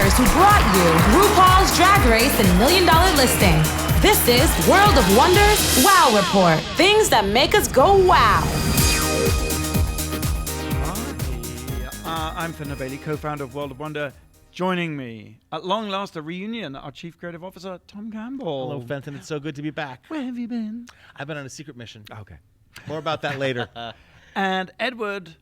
winners who brought you RuPaul's Drag Race and $1 Million Listing. This is World of Wonders Wow Report. Things that make us go wow. Hi, I'm Fenner Bailey, co-founder of World of Wonder. Joining me, at long last, a reunion, our Chief Creative Officer, Tom Campbell. Hello, Fenton. It's so good to be back. Where have you been? I've been on a secret mission. Okay. More about that later. And Edward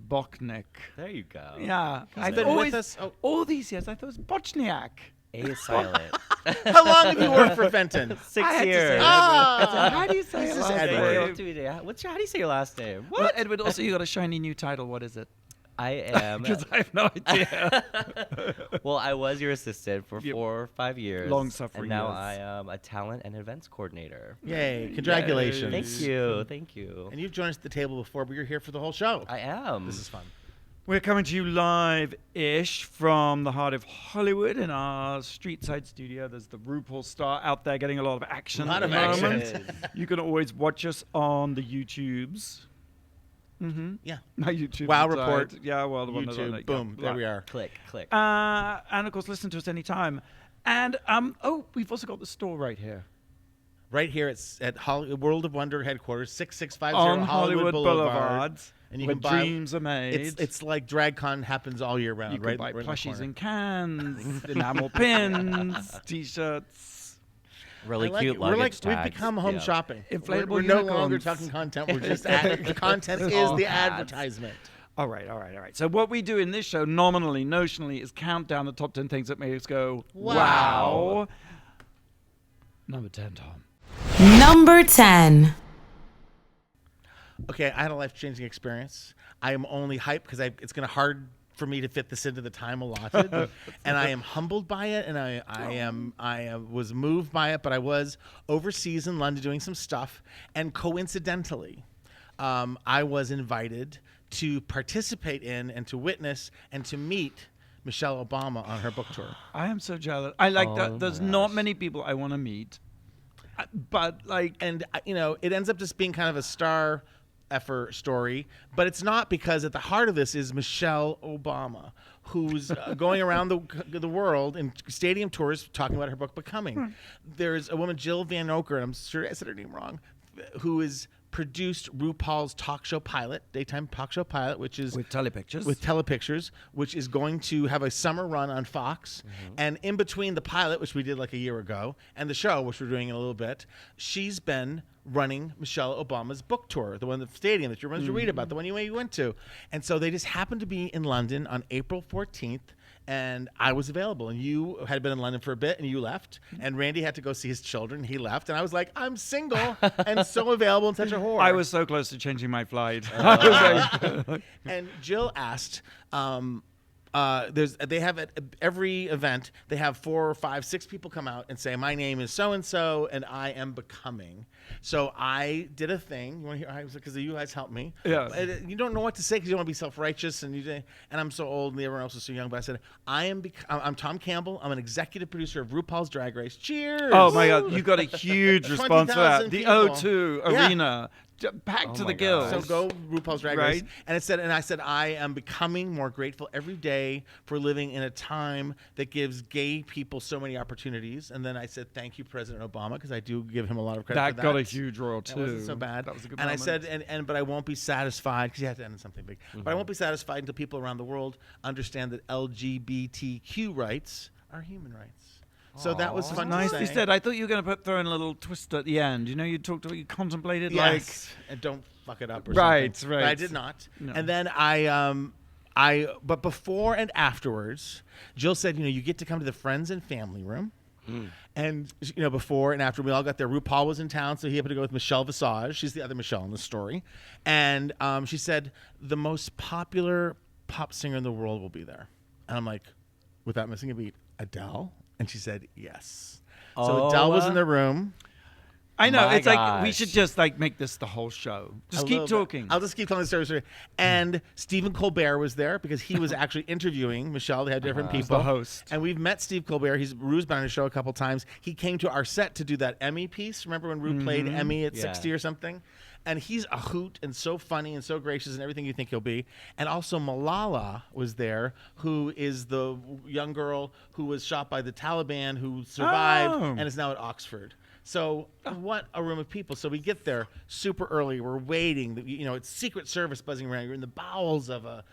Bochnik. There you go. Yeah. I've been with us. All these years, I thought it was Bochniak. A is silent. How long have you worked for Fenton? 6 years. How do you say This it? is last Edward. name? How do you say your last name? What? Well, Edward, also you got a shiny new title. What is it? I am. Because I have no idea. Well, I was your assistant for 4 or 5 years. Long-suffering And now years. I am a talent and events coordinator. Yay. Congratulations. Thank you. Thank you. And you've joined us at the table before, but you're here for the whole show. I am. This is fun. We're coming to you live-ish from the heart of Hollywood in our street side studio. There's the RuPaul star out there getting a lot of action. A lot at of the action. moment. You can always watch us on the YouTubes. Mm-hmm. Yeah. My YouTube. Wow side. Report. Yeah, well, the one that's on YouTube. it. Boom. Yeah. There we are. Click. And of course, listen to us anytime. And we've also got the store right here Right here, it's at World of Wonder headquarters, 6650 on Hollywood Boulevard. Boulevard. And you where can buy dreams are made. It's like DragCon happens all year round, You can right? buy right in the plushies corner. and cans, enamel pins, T-shirts. Really I like cute it. luggage We've tags. become home Yeah. shopping. Inflatable We're no longer unicorns. talking content. We're just the content is All the hats. advertisement. All right. So what we do in this show, notionally, is count down the top 10 things that make us go, wow. Number 10, Tom. Number 10. Okay, I had a life-changing experience. I am only hyped because it's going to hard for me to fit this into the time allotted, and I am humbled by it, and I was moved by it. But I was overseas in London doing some stuff, and coincidentally, I was invited to participate in and to witness and to meet Michelle Obama on her book tour. I am so jealous. I like Oh that. my There's not gosh. many people I want to meet, but like, And it ends up just being kind of a star effort story, but it's not, because at the heart of this is Michelle Obama, who's going around the world in stadium tours talking about her book Becoming. There's a woman, Jill Van Oker, and I'm sure I said her name wrong, who is produced RuPaul's daytime talk show pilot, which is with telepictures. with telepictures, which is going to have a summer run on Fox. And in between the pilot, which we did like a year ago, and the show, which we're doing in a little bit, she's been running Michelle Obama's book tour, the one at the stadium that you're going to read about, the one you went to. And so they just happened to be in London on April 14th. And I was available, and you had been in London for a bit, and you left. And Randy had to go see his children. He left, and I was like, I'm single and so available and such a whore. I was so close to changing my flight. And Jill asked, they have at every event, they have 4 or 5, 6 people come out and say, my name is so-and-so, and I am becoming. So I did a thing. You want to hear? Because you guys helped me. Yeah. You don't know what to say because you don't want to be self-righteous, and I'm so old and everyone else is so young. But I said, I'm Tom Campbell. I'm an executive producer of RuPaul's Drag Race. Cheers. Oh my God, you got a huge response for that. 20,000 The people. O2 Yeah. arena, packed to the my gills. God. So go RuPaul's Drag Right. Race. And I said, I am becoming more grateful every day for living in a time that gives gay people so many opportunities. And then I said, thank you, President Obama, because I do give him a lot of credit That for that. got a huge roar That too. wasn't so bad. That was a good and moment. I said, but I won't be satisfied, because you have to end on something big. But I won't be satisfied until people around the world understand that LGBTQ rights are human rights. So that was fun to Nicely say. said. I thought you were going to throw in a little twist at the end. You talked about, you contemplated Yes. And don't fuck it up or Right, something. right. But I did not. No. And then but before and afterwards, Jill said, you get to come to the friends and family room. And, before and after we all got there, RuPaul was in town, so he happened to go with Michelle Visage. She's the other Michelle in the story. And she said, the most popular pop singer in the world will be there. And I'm like, without missing a beat, Adele? And she said, yes. So Adele was in the room. I know. My It's like we gosh. should just like make this the whole show. Just A keep little bit. talking. I'll just keep telling the story. And Stephen Colbert was there because he was actually interviewing Michelle. They had different people. the host. And we've met Steve Colbert. Rue's been on his show a couple times. He came to our set to do that Emmy piece. Remember when Rue played Emmy at 60 or something? And he's a hoot and so funny and so gracious and everything you think he'll be. And also Malala was there, who is the young girl who was shot by the Taliban who survived and is now at Oxford. So what a room of people. So we get there super early. We're waiting. You know, it's Secret Service buzzing around. You're in the bowels of a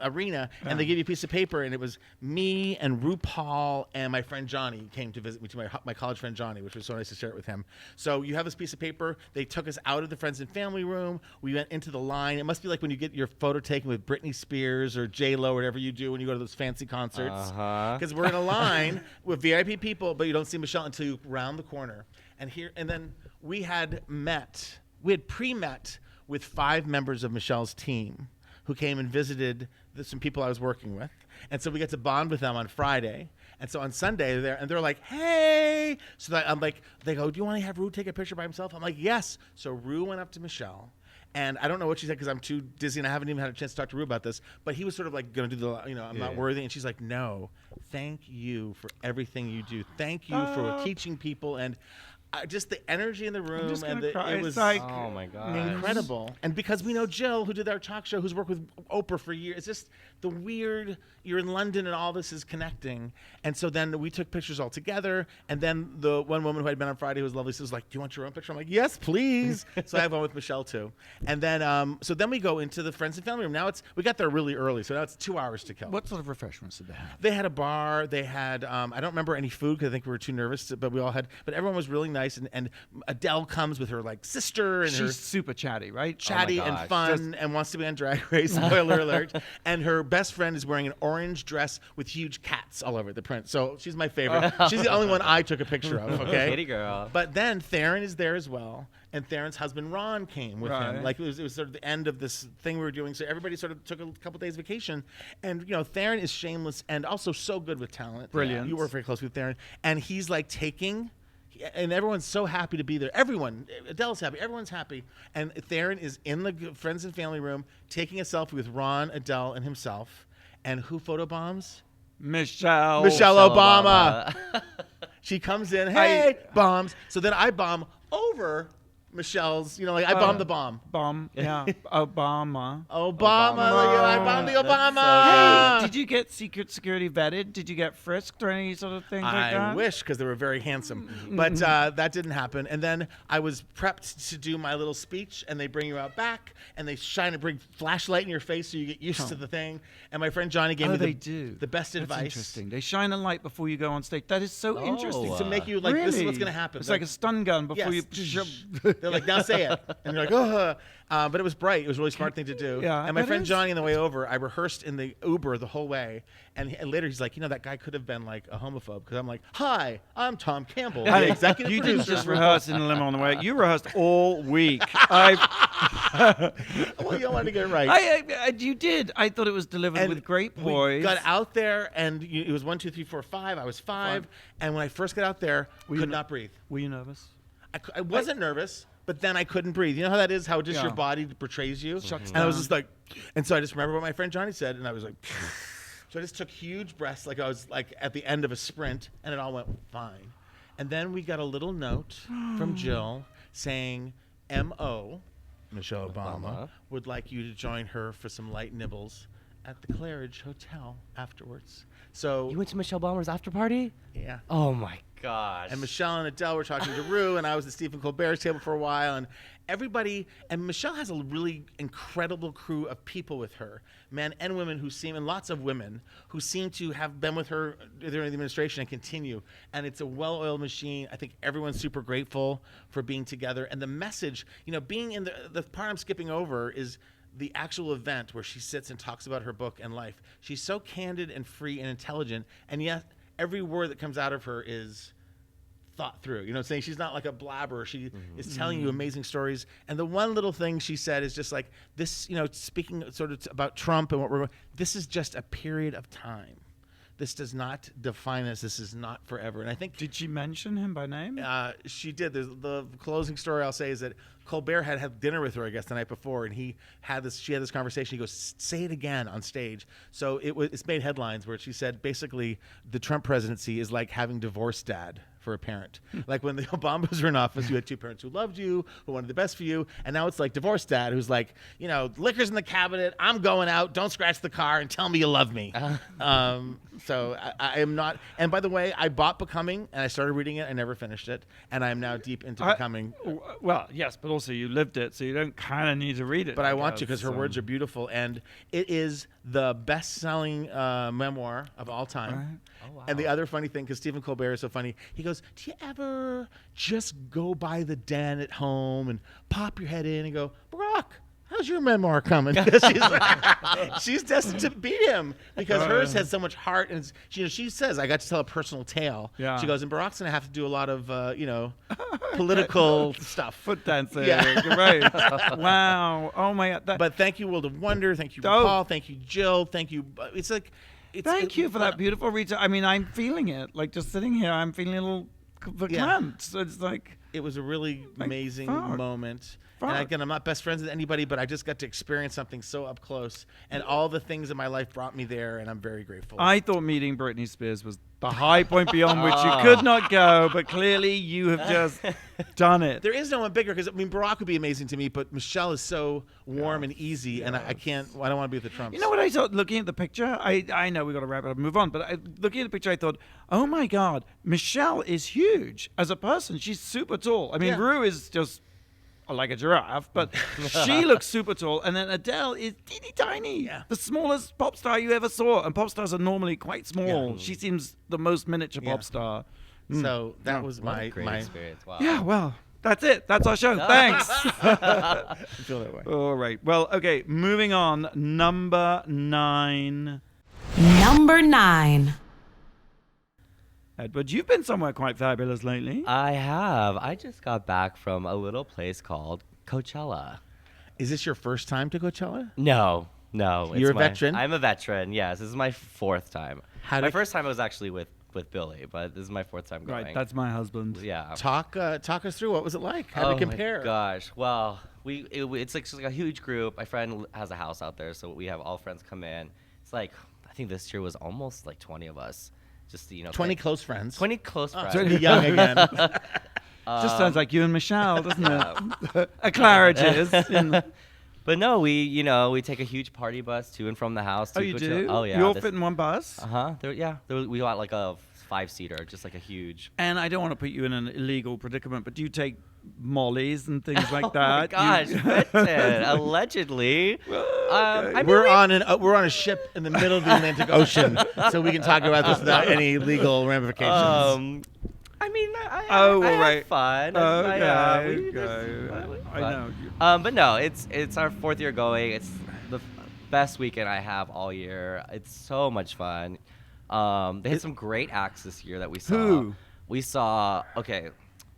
arena, and they give you a piece of paper, and it was me and RuPaul and my friend Johnny came to visit me, to my college friend Johnny, which was so nice to share it with him. So you have this piece of paper. They took us out of the friends and family room. We went into the line. It must be like when you get your photo taken with Britney Spears or J-Lo or whatever you do when you go to those fancy concerts. Because we're in a line with VIP people, but you don't see Michelle until you round the corner. And then we had pre-met with 5 members of Michelle's team who came and visited some people I was working with. And so we got to bond with them on Friday. And so on Sunday they're there, and they're like, hey. So I'm like, they go, do you want to have Rue take a picture by himself? I'm like, yes. So Rue went up to Michelle. And I don't know what she said because I'm too dizzy and I haven't even had a chance to talk to Rue about this. But he was sort of like going to do I'm not worthy. And she's like, no, thank you for everything you do. Thank you for teaching people. And just the energy in the room, and it was like, oh my god, incredible. And because we know Jill, who did our talk show, who's worked with Oprah for years, it's just the weird. You're in London, and all this is connecting. And so then we took pictures all together. And then the one woman who had been on Friday, who was lovely, was like, "Do you want your own picture?" I'm like, "Yes, please." So I have one with Michelle too. And then, so then we go into the friends and family room. Now we got there really early, so now it's 2 hours to kill. What sort of refreshments did they have? They had a bar. They had I don't remember any food because I think we were too nervous. But we all had. But everyone was really nice. And Adele comes with her like sister, and she's super chatty, right? Chatty Oh my and gosh. fun, and wants to be on Drag Race. Spoiler alert! And her best friend is wearing an orange dress with huge cats all over the print. So she's my favorite. She's the only one I took a picture of. Okay, kitty girl. But then Theron is there as well, and Theron's husband Ron came with him. Like it was sort of the end of this thing we were doing. So everybody sort of took a couple days vacation, and Theron is shameless and also so good with talent. Brilliant. You work very close with Theron, and he's like taking. And everyone's so happy to be there. Everyone, Adele's happy. Everyone's happy. And Theron is in the friends and family room taking a selfie with Ron, Adele, and himself. And who photobombs? Michelle Obama. She comes in, hey, bombs. So then I bomb over Michelle's, I bombed the bomb. Bomb, yeah. Obama. I bombed the Obama. Hey, did you get secret security vetted? Did you get frisked or any sort of thing like that? I wish, because they were very handsome. But that didn't happen. And then I was prepped to do my little speech, and they bring you out back, and they bring flashlight in your face so you get used to the thing. And my friend Johnny gave me the best That's advice. Interesting. They shine a light before you go on stage. That is so interesting. To make you like, really? this is what's going to happen. It's like a stun gun before Yes. you... They're like, now say it. And you're like, oh. But it was bright. It was a really smart thing to do. Yeah, and my that friend is. Johnny, on the way over, I rehearsed in the Uber the whole way. And later he's like, that guy could have been like a homophobe. Because I'm like, hi, I'm Tom Campbell, the executive You producer. didn't just rehearse in the limo on the way. You rehearsed all week. Well, you wanted to get it right. You did. I thought it was delivered with great poise. We got out there, and it was 1, 2, 3, 4, 5. I was 5. And when I first got out there, could not breathe. Were you nervous? I wasn't nervous, but then I couldn't breathe. You know how that is? How just your body portrays you? Shuts and I was down. just like, and so I just remember what my friend Johnny said, and I was like, so I just took huge breaths like I was like at the end of a sprint, and it all went fine. And then we got a little note from Jill saying, M.O., Michelle Obama, would like you to join her for some light nibbles at the Claridge Hotel afterwards. So You went to Michelle Obama's after party? yeah. Oh my gosh. And Michelle and Adele were talking to Rue, and I was at Stephen Colbert's table for a while, and everybody, and Michelle has a really incredible crew of people with her, men and women and lots of women who seem to have been with her during the administration and continue. And it's a well-oiled machine. I think everyone's super grateful for being together. And the message, being in the part I'm skipping over is the actual event where she sits and talks about her book and life. She's so candid and free and intelligent, and yet every word that comes out of her is thought through. Saying she's not like a blabber. She is telling you amazing stories. And the one little thing she said is just like this, speaking sort of about Trump and what this is just a period of time. this does not define us. This is not forever. And I think Did she mention him by name? she did. The closing story I'll say is that Colbert had dinner with her, I guess, the night before, and she had this conversation. He goes, "Say it again on stage." So it's made headlines where she said basically the Trump presidency is like having divorced dad for a parent. Like when the Obamas were in office, you had two parents who loved you, who wanted the best for you, and now it's like divorced dad who's like, liquor's in the cabinet, I'm going out, don't scratch the car, and tell me you love me. So I am not. And by the way, I bought Becoming, and I started reading it. I never finished it, and I am now deep into Becoming. Well, yes, but also you lived it, so you don't kind of need to read it. But I want to because her words are beautiful, and it is the best-selling memoir of all time. Right. Oh, wow. And the other funny thing, because Stephen Colbert is so funny, he goes, "Do you ever just go by the den at home and pop your head in and go, Barack, how's your memoir coming?" Because she's destined to beat him because hers has so much heart. And she says, "I got to tell a personal tale." Yeah. She goes, "And Barack's going to have to do a lot of, political stuff." Foot dancing. Yeah. Right. Wow. Oh my God. But thank you, World of Wonder. Thank you, Oh. RuPaul. Thank you, Jill. Thank you. Thank you for that beautiful read. I mean, I'm feeling it. Like just sitting here, I'm feeling a little verklempt. So it's like It was a really amazing fuck. moment. Fuck. And again, I'm not best friends with anybody, but I just got to experience something so up close. And all the things in my life brought me there, and I'm very grateful. I thought meeting Britney Spears was the high point beyond which you could not go, but clearly you have just done it. There is no one bigger because Barack would be amazing to me, but Michelle is so warm and easy, and I can't. I don't want to be with the Trumps. You know what I thought looking at the picture? I know we got to wrap it up and move on, but looking at the picture, I thought, oh my God, Michelle is huge as a person. She's super tall. I mean, Yeah. Rue is just like a giraffe, but she looks super tall. And then Adele is teeny tiny, the smallest pop star you ever saw. And pop stars are normally quite small. Yeah. She seems the most miniature pop star. So that was What my a great experience. Wow. Yeah, well, that's it. That's our show. Thanks. I feel that way. All right. Well, okay, moving on. Number 9. Number 9. Edward, you've been somewhere quite fabulous lately. I have. I just got back from a little place called Coachella. Is this your first time to Coachella? No. You're a veteran? I'm a veteran, yes. This is my 4th time. How My did- first time was actually with Billy, but this is my 4th time going. Right, that's my husband. Yeah. Talk us through. What was it like? How did it compare? My gosh. Well, it's like a huge group. My friend has a house out there, so we have all friends come in. It's like, I think this year was almost like 20 of us. Just, 20 close friends. 20 close friends. 20 young again. Just sounds like you and Michelle, doesn't it? A Claridge's. But no, we take a huge party bus to and from the house. Oh, to you Coachella. do? Oh, yeah. You all fit in one bus? We got like a 5-seater, just like a huge. And I don't want to put you in an illegal predicament, but do you take mollies and things like that? Oh my gosh, Vincent, allegedly. I mean, We're on a ship in the middle of the Atlantic Ocean, so we can talk about this without any legal ramifications. I mean, I right. had fun. I know. But no, it's our 4th year going. It's the best weekend I have all year. It's so much fun. They had some great acts this year that we saw. Who? We saw,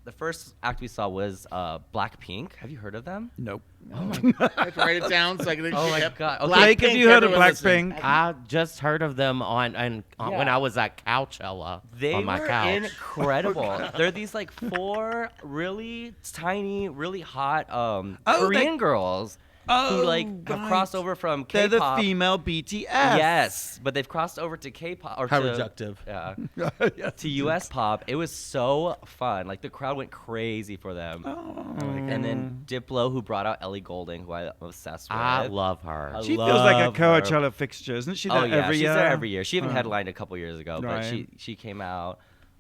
the first act we saw was Blackpink. Have you heard of them? Nope. I have to write it down so I can. Oh my God. Okay. Blake, have you heard of everyone listening. Blackpink? I just heard of them when I was at Coachella They on my were couch. incredible. They're these like 4 really tiny, really hot Oh, Korean girls who like have right. crossed over from They're K-pop. the female BTS. Yes, but they've crossed over to K-pop or How to reductive. Yeah, to US pop. It was so fun. Like the crowd went crazy for them. And then Diplo, who brought out Ellie Goulding, who I'm obsessed with. I love her. She feels like a love her. Coachella fixture, isn't she? Oh There yeah, every she's year? there every year. She even headlined a couple years ago, but Right. she came out.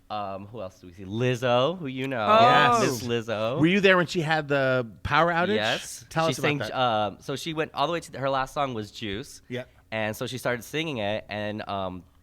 Who else do we see? Lizzo, who you know. Oh. Miss Lizzo. Were you there when she had the power outage? Yes. Tell she us about that. So she went all the way to her last song was Juice. Yep. And so she started singing it, and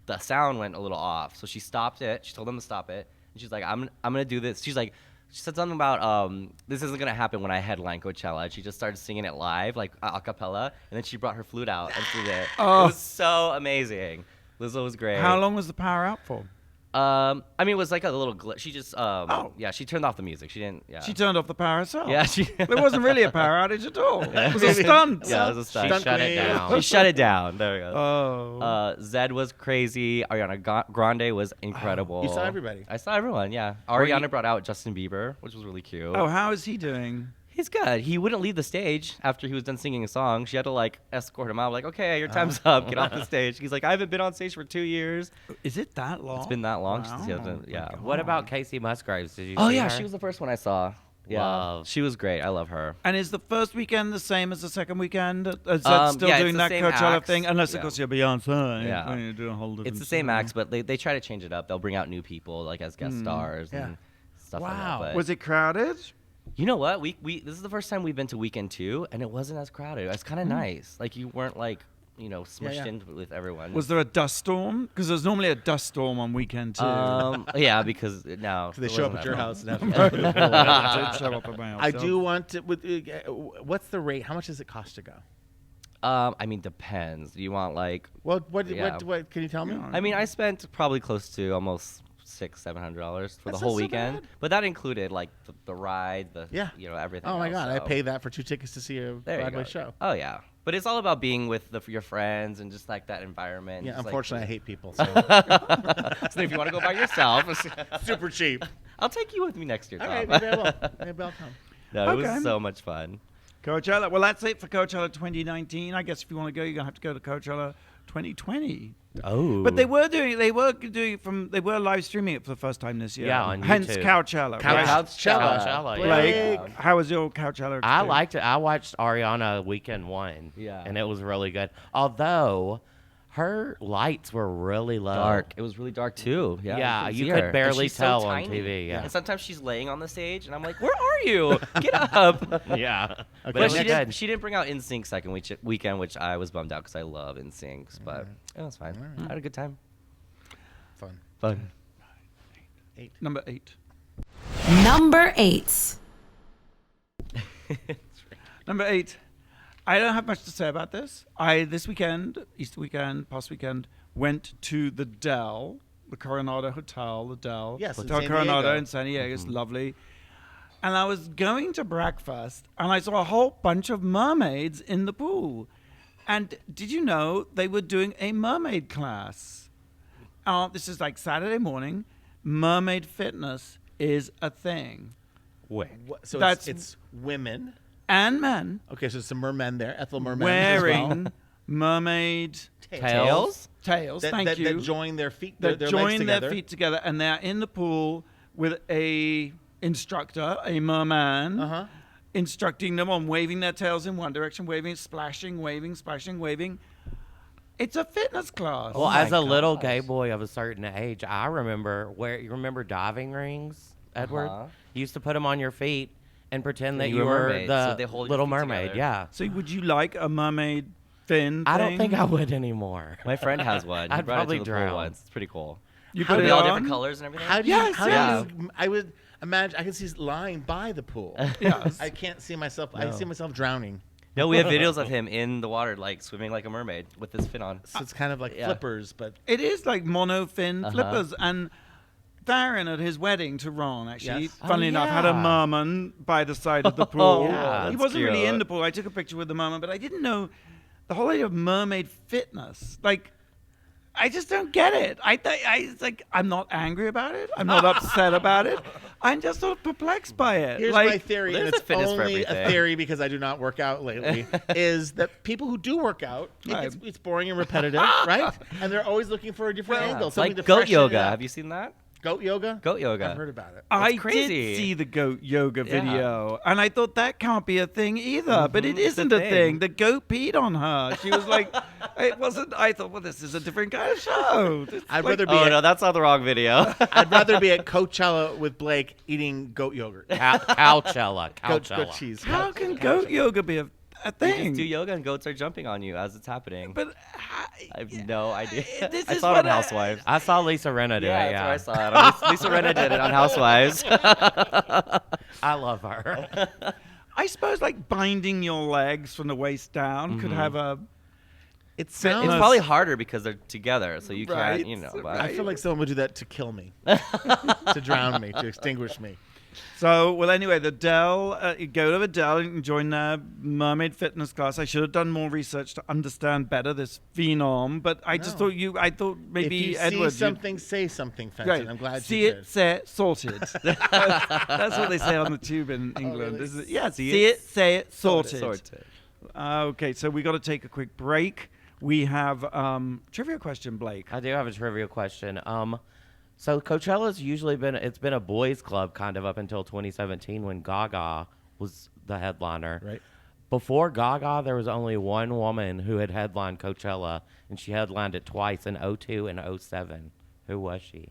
the sound went a little off. So she stopped it. She told them to stop it. And she's like, I'm gonna do this. She said something about this isn't gonna happen when I headline Coachella. And she just started singing it live, like a cappella, and then she brought her flute out and did it. Oh. It was so amazing. Lizzo was great. How long was the power out for? I mean, it was like a little glitch. She just, yeah, she turned off the music. She didn't, yeah. She turned off the power herself. Yeah, There wasn't really a power outage at all. It was a stunt. Yeah, it was a stunt. She shut it down. She shut it down. There we go. Oh. Zed was crazy. Ariana Grande was incredible. You saw everybody. I saw everyone, yeah. Ariana brought out Justin Bieber, which was really cute. Oh, how is he doing? He's good. He wouldn't leave the stage after he was done singing a song. She had to like escort him out. Like, okay, your time's up. Get off the stage. He's like, I haven't been on stage for 2 years. Is it that long? It's been that long Wow. since he hasn't. Yeah. What about Casey Musgraves? Did you Oh see yeah, her? she was the first one I saw. Yeah, Love. she was great. I love her. And is the first weekend the same as the second weekend? Is that still yeah, it's doing the that same Coachella acts. thing? Unless, of Yeah. course, you're Beyonce. Yeah. When you do a whole It's different the same show. acts, but they try to change it up. They'll bring out new people like as guest stars Yeah. and stuff Wow. like that. But Was it crowded? you know what? We this is the first time we've been to weekend 2, and it wasn't as crowded. It's kind of nice. Like you weren't like smushed yeah. in with everyone. Was there a dust storm? Because there's normally a dust storm on weekend too. Yeah, because no, They it show up wasn't at that your bad. house and have Did show up at my house. I do want to. What's the rate? How much does it cost to go? I mean, depends. Do you want like? Well, Yeah. what can you tell me? Yeah. I mean, I spent probably close to almost $600-700 for the That's whole not so weekend, bad. but that incled like the ride, Yeah. everything. Oh my else, God, I so. pay that for 2 tickets to see a There you Broadway go. show. Oh yeah, but it's all about being with your friends and just like that environment. Yeah, just, like, unfortunately, I hate people. So. so if you want to go by yourself, Super cheap. I'll take you with me next year. All Tom. right, maybe I will. Maybe I'll come. No, it Okay. was so much fun. Coachella. Well, that's it for Coachella 2019. I guess if you want to go, you're gonna have to go to Coachella 2020. Oh. But they were live streaming it for the first time this year. Yeah, on Hence YouTube. Coachella. Couch- right? Coachella, yeah. Like, how was your Coachella? I experience? liked it. I watched Ariana weekend 1. Yeah. And it was really good. Although her lights were really low. Dark. It was really dark too. Yeah, Yeah, couldn't you see could her. And barely she's so tell on tiny. TV, yeah. And sometimes she's laying on the stage, and I'm like, "Where are you? Get up!" Yeah. Okay. But But it was she good. didn't bring out NSYNC second weekend, which I was bummed out because I love NSYNC. But it was fine. I had a good time. Fun. Number 8. Number 8. Number 8. I don't have much to say about this. This weekend, Easter weekend, past weekend, went to the Dell, the Coronado Hotel, the Dell. Yes, in Hotel San Coronado Diego. in San Diego. It's lovely. And I was going to breakfast, and I saw a whole bunch of mermaids in the pool. And did you know they were doing a mermaid class? This is like Saturday morning. Mermaid fitness is a thing. So That's- it's women. And men Okay, so some mermen there, ethel mermen wearing mermaid Tails? tails. that, Thank that, you. that join their feet. That their legs join together. their feet together, and they're in the pool with a instructor, a merman, Uh-huh. instructing them on waving their tails in one direction, waving, splashing, waving, splashing, waving. It's a fitness class. Well, my as a little gosh. gay boy of a certain age, I remember you remember diving rings, Edward? Uh-huh. You used to put them on your feet and pretend Yeah, that you you were were mermaids, the so they hold your Little feet Mermaid. together. Yeah. So would you like a mermaid fin? I don't thing? think I would anymore. My friend has one. He I'd brought probably it to the pool drown. once. It's pretty cool. You How put do it you- All on? different colors and everything. How do you? Yes, how yes. do you? I would imagine. I can see lying by the pool. Yes. I can't see myself. I see myself drowning. No, we have videos of him in the water, like swimming like a mermaid with his fin on. So it's kind of like Yeah. flippers, but It is like mono fin Uh-huh. flippers. And Darren at his wedding to Ron, actually, Yes. funnily enough, had a yeah. merman by the side of the pool. Yeah, He that's wasn't really cute. in the pool. I took a picture with the merman, but I didn't know the whole idea of mermaid fitness. Like, I just don't get it. It's like, I'm not angry about it. I'm not upset about it. I'm just sort of perplexed by it. here's like, my theory, and there's a it's fitness for only a everything. theory because I do not work out lately. Is that people who do work out, Right. it's boring and repetitive, right? And they're always looking for a different Well, angle, It's something like to goat freshen it yoga. up. Have you seen that? Goat yoga? Goat yoga. I've heard about it. I crazy. did see the goat yoga Yeah. video, and I thought that can't be a thing either. But it Mhm, it's a isn't a thing. thing. The goat peed on her. She was like, it wasn't. I thought, well, this is a different kind of show. This is I'd like- rather be Oh at, no, that's not the wrong video. I'd rather be at Coachella with Blake eating goat yogurt. Coachella. Goat Coachella. cheese. How can goat yoga be a You thing? just do yoga and goats are jumping on you as it's happening. But I have no idea. this I is saw it what on Housewives. I saw Lisa Rinna do Yeah, it. that's where I saw it. Lisa Rinna did it on Housewives. I love her. I suppose like binding your legs from the waist down could have a. It sounds. It's probably harder because they're together, so you Right, can't, But I feel like someone would do that to kill me, to drown me, to extinguish me. So, well, anyway, the Adele, you go to Adele and join their mermaid fitness class. I should have done more research to understand better this phenom, but I just thought maybe if you Edward. see something, say something, Fenton. Right. I'm glad see you it, did. say it, sorted. That's what they say on the tube in England. really? Isn't it? Yeah, see it, say it, sorted. Okay, so we got to take a quick break. We have trivia question, Blake. I do have a trivia question. So Coachella's usually been a boys' club kind of up until 2017 when Gaga was the headliner. Right. Before Gaga, there was only one woman who had headlined Coachella, and she headlined it twice in 2002 and 2007. Who was she?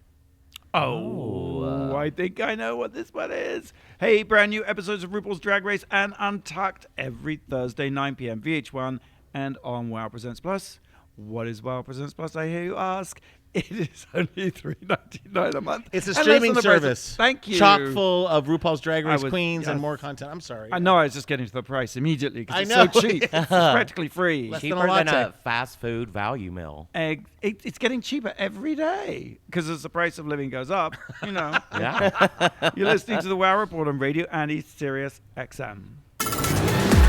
Oh, I think I know what this one is. Hey, brand new episodes of RuPaul's Drag Race and Untucked every Thursday, 9 p.m. VH1 and on Wow Presents Plus. What is Wow Presents Plus, I hear you ask? It is only $3.99 a month. It's a And less streaming than the price of- service. Thank you. Chock full of RuPaul's Drag I Race was- queens and yes. more content. I'm sorry. I know I was just getting to the price immediately because I it's know. so cheap. It's practically free. Less than Cheaper a than latte. a fast food value meal. It's getting cheaper every day because as the price of living goes up, Yeah. You're listening to the Wow Report on Radio Annie Sirius XM.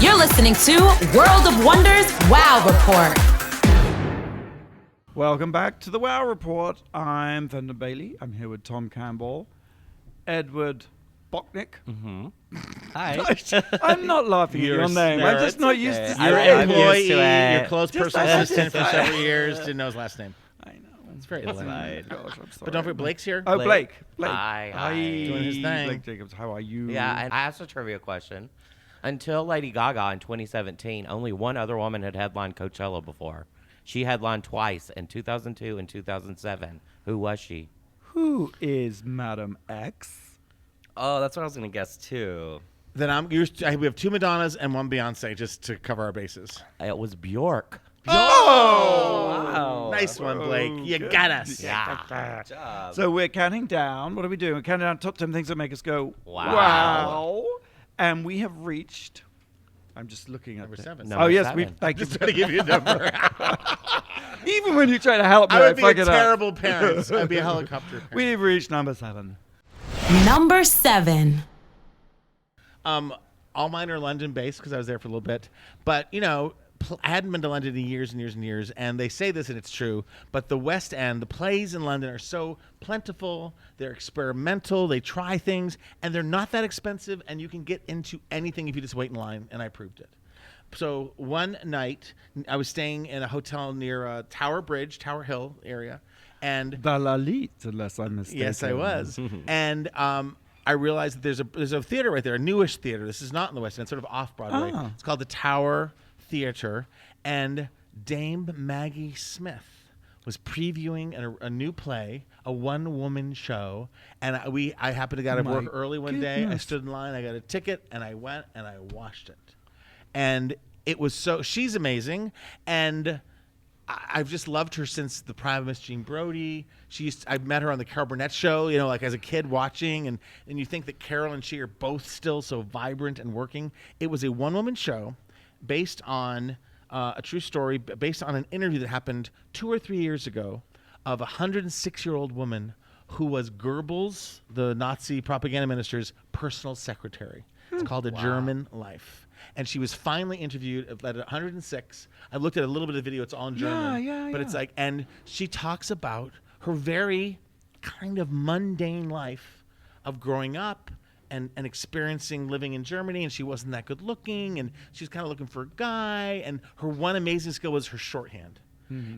You're listening to World of Wonders Wow Report. Welcome back to the Wow Report. I'm Fender Bailey. I'm here with Tom Campbell, Edward Bochnik. Hi. I'm not laughing at your name. no, I'm just it's not okay. used to I- Your saying I'm it. used employee, to it. your close personal assistant for several years, didn't know his last name. I know. It's very It's lame. fine. Gosh, I'm sorry. But don't forget, Blake's here. Oh, Blake. Hi. Doing his thing. Blake Jacobs, how are you? Yeah, and I asked a trivia question. Until Lady Gaga in 2017, only one other woman had headlined Coachella before. She headlined twice in 2002 and 2007. Who was she? Who is Madam X? Oh, that's what I was going to guess, too. Then we have two Madonnas and one Beyonce just to cover our bases. It was Bjork. Oh! Nice one, Blake. You good. got us. Yeah. Job. So we're counting down. What are we doing? We're counting down top 10 things that make us go, Wow. wow. And we have reached, I'm just looking at Number the- 7. Number Oh, yes. 7. Thank you. Just trying to give you a number. Even when you try to help me, I would be a fuck it up. terrible parent. I'd be a helicopter parent. We've reached number 7. Number 7. All mine are London-based because I was there for a little bit. But, I hadn't been to London in years and years and years, and they say this, and it's true, but the West End, the plays in London are so plentiful, they're experimental, they try things, and they're not that expensive, and you can get into anything if you just wait in line, and I proved it. So one night, I was staying in a hotel near Tower Hill area, and The Lalit, unless I'm mistaken. yes, I was. And I realized that there's a theater right there, a newish theater. This is not in the West End, sort of off Broadway. Oh. It's called the Tower Theater, and Dame Maggie Smith was previewing a new play, a one-woman show, and I happened to get out of My work early one day. I goodness. stood in line, I got a ticket, and I went and I watched it. And it was she's amazing, and I've just loved her since the Prime Miss Jean Brodie. I met her on the Carol Burnett show, like as a kid watching, and you think that Carol and she are both still so vibrant and working. It was a one-woman show based on a true story, based on an interview that happened 2 or 3 years ago of a 106-year-old woman who was Goebbels, the Nazi propaganda minister's personal secretary. It's called A German Life. And she was finally interviewed at 106. I looked at a little bit of the video. It's all in German. But it's like, and she talks about her very kind of mundane life of growing up and experiencing living in Germany. And she wasn't that good looking. And she was kind of looking for a guy. And her one amazing skill was her shorthand.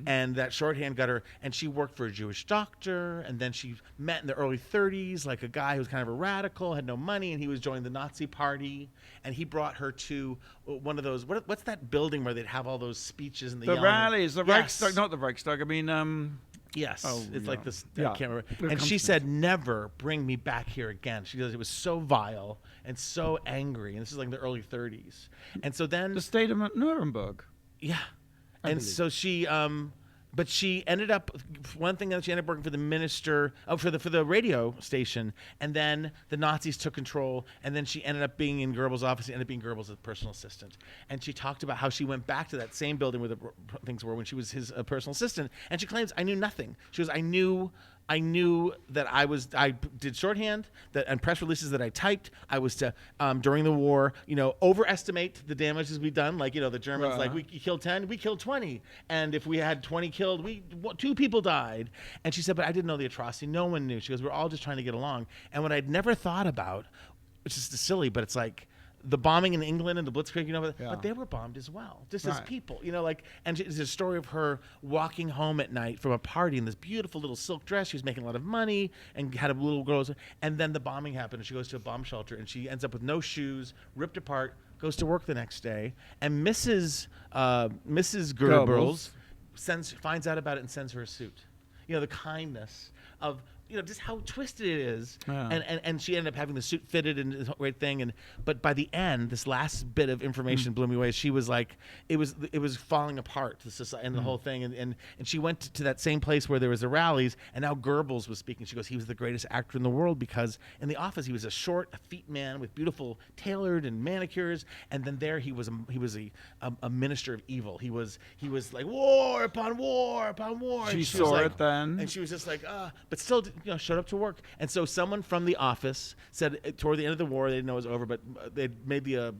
And that shorthand got her, and she worked for a Jewish doctor, and then she met in the early 30s, like a guy who was kind of a radical, had no money, and he was joining the Nazi party, and he brought her to one of those, what's that building where they'd have all those speeches and The rallies, the Yes. Reichstag, not the Reichstag, I mean, Yes, Oh, it's yeah. like this. Yeah. I can't remember. The And she constant. said, "Never bring me back here again." She goes, "It was so vile and so angry." And this is like the early 30s. And so then the state of Nuremberg. yeah. I And believe. so she But she ended up, one thing that she ended up working for the minister, for the radio station, and then the Nazis took control, and then she ended up being in Goebbels' office, ended up being Goebbels' personal assistant. And she talked about how she went back to that same building where the things were when she was his personal assistant, and she claims, I knew nothing. She goes, I knew that I did shorthand and press releases that I typed. I was to, during the war, overestimate the damages we've done. Like, the Germans, like, we killed 10, we killed 20. And if we had 20 killed, 2 people died. And she said, but I didn't know the atrocity. No one knew. She goes, we're all just trying to get along. And what I'd never thought about, which is silly, but it's like, the bombing in England and the Blitzkrieg, but they were bombed as well, just as people, and it's a story of her walking home at night from a party in this beautiful little silk dress. She was making a lot of money and had a little girl, and then the bombing happened, and she goes to a bomb shelter, and she ends up with no shoes, ripped apart, goes to work the next day, and Mrs. Goebbels finds out about it and sends her a suit. The kindness of just how twisted it is. Yeah. And she ended up having the suit fitted and this great thing. But by the end, this last bit of information blew me away. She was like, it was falling apart, the society and the whole thing. And she went to that same place where there was the rallies, and now Goebbels was speaking. She goes, he was the greatest actor in the world because in the office he was a short, effete man with beautiful tailored and manicures. And then there he was a minister of evil. He was like war upon war upon war. She saw it then, and she was just like, but still. Showed up to work. And so someone from the office said toward the end of the war, they didn't know it was over, but they'd made the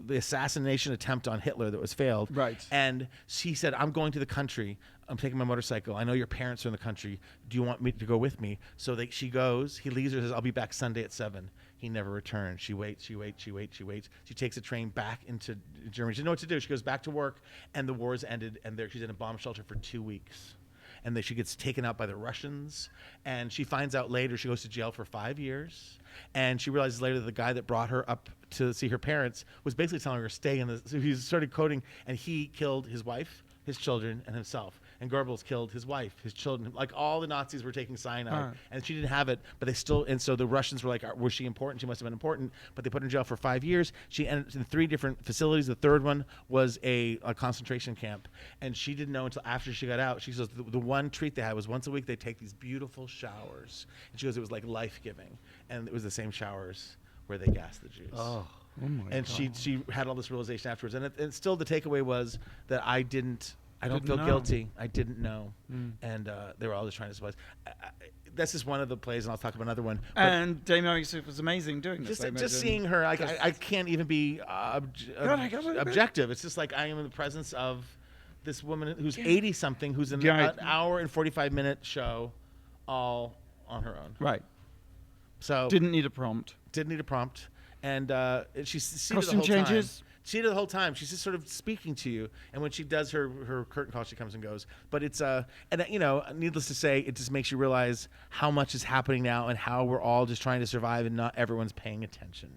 assassination attempt on Hitler that was failed. Right. And she said, I'm going to the country. I'm taking my motorcycle. I know your parents are in the country. Do you want me to go with me? So she goes. He leaves her, says, I'll be back Sunday at 7. He never returned. She waits. She takes a train back into Germany. She doesn't know what to do. She goes back to work, and the war's ended, and she's in a bomb shelter for 2 weeks. And she gets taken out by the Russians, and she finds out later she goes to jail for 5 years, and she realizes later that the guy that brought her up to see her parents was basically telling her to stay in the. So he started quoting, and he killed his wife, his children, and himself. And Goebbels killed his wife, his children. Like all the Nazis were taking cyanide, and she didn't have it, but they still. And so the Russians were like, "Was she important? She must have been important." But they put her in jail for 5 years. She ended in 3 different facilities. The third one was a concentration camp, and she didn't know until after she got out. She says the one treat they had was once a week they take these beautiful showers, and she goes, it was like life giving, and it was the same showers where they gassed the Jews. Oh my and God. she had all this realization afterwards, and still the takeaway was that I don't feel guilty. I didn't know. And they were all just trying to surprise. That's just one of the plays, and I'll talk about another one. And Dame Yusuf was amazing doing this. Just seeing her, I can't even be objective. It's just like I am in the presence of this woman who's 80-something, who's in an hour and 45-minute show all on her own. Right. So Didn't need a prompt. And she's Costume changes. She did the whole time. She's just sort of speaking to you, and when she does her curtain call, she comes and goes. But it's needless to say, it just makes you realize how much is happening now, and how we're all just trying to survive, and not everyone's paying attention.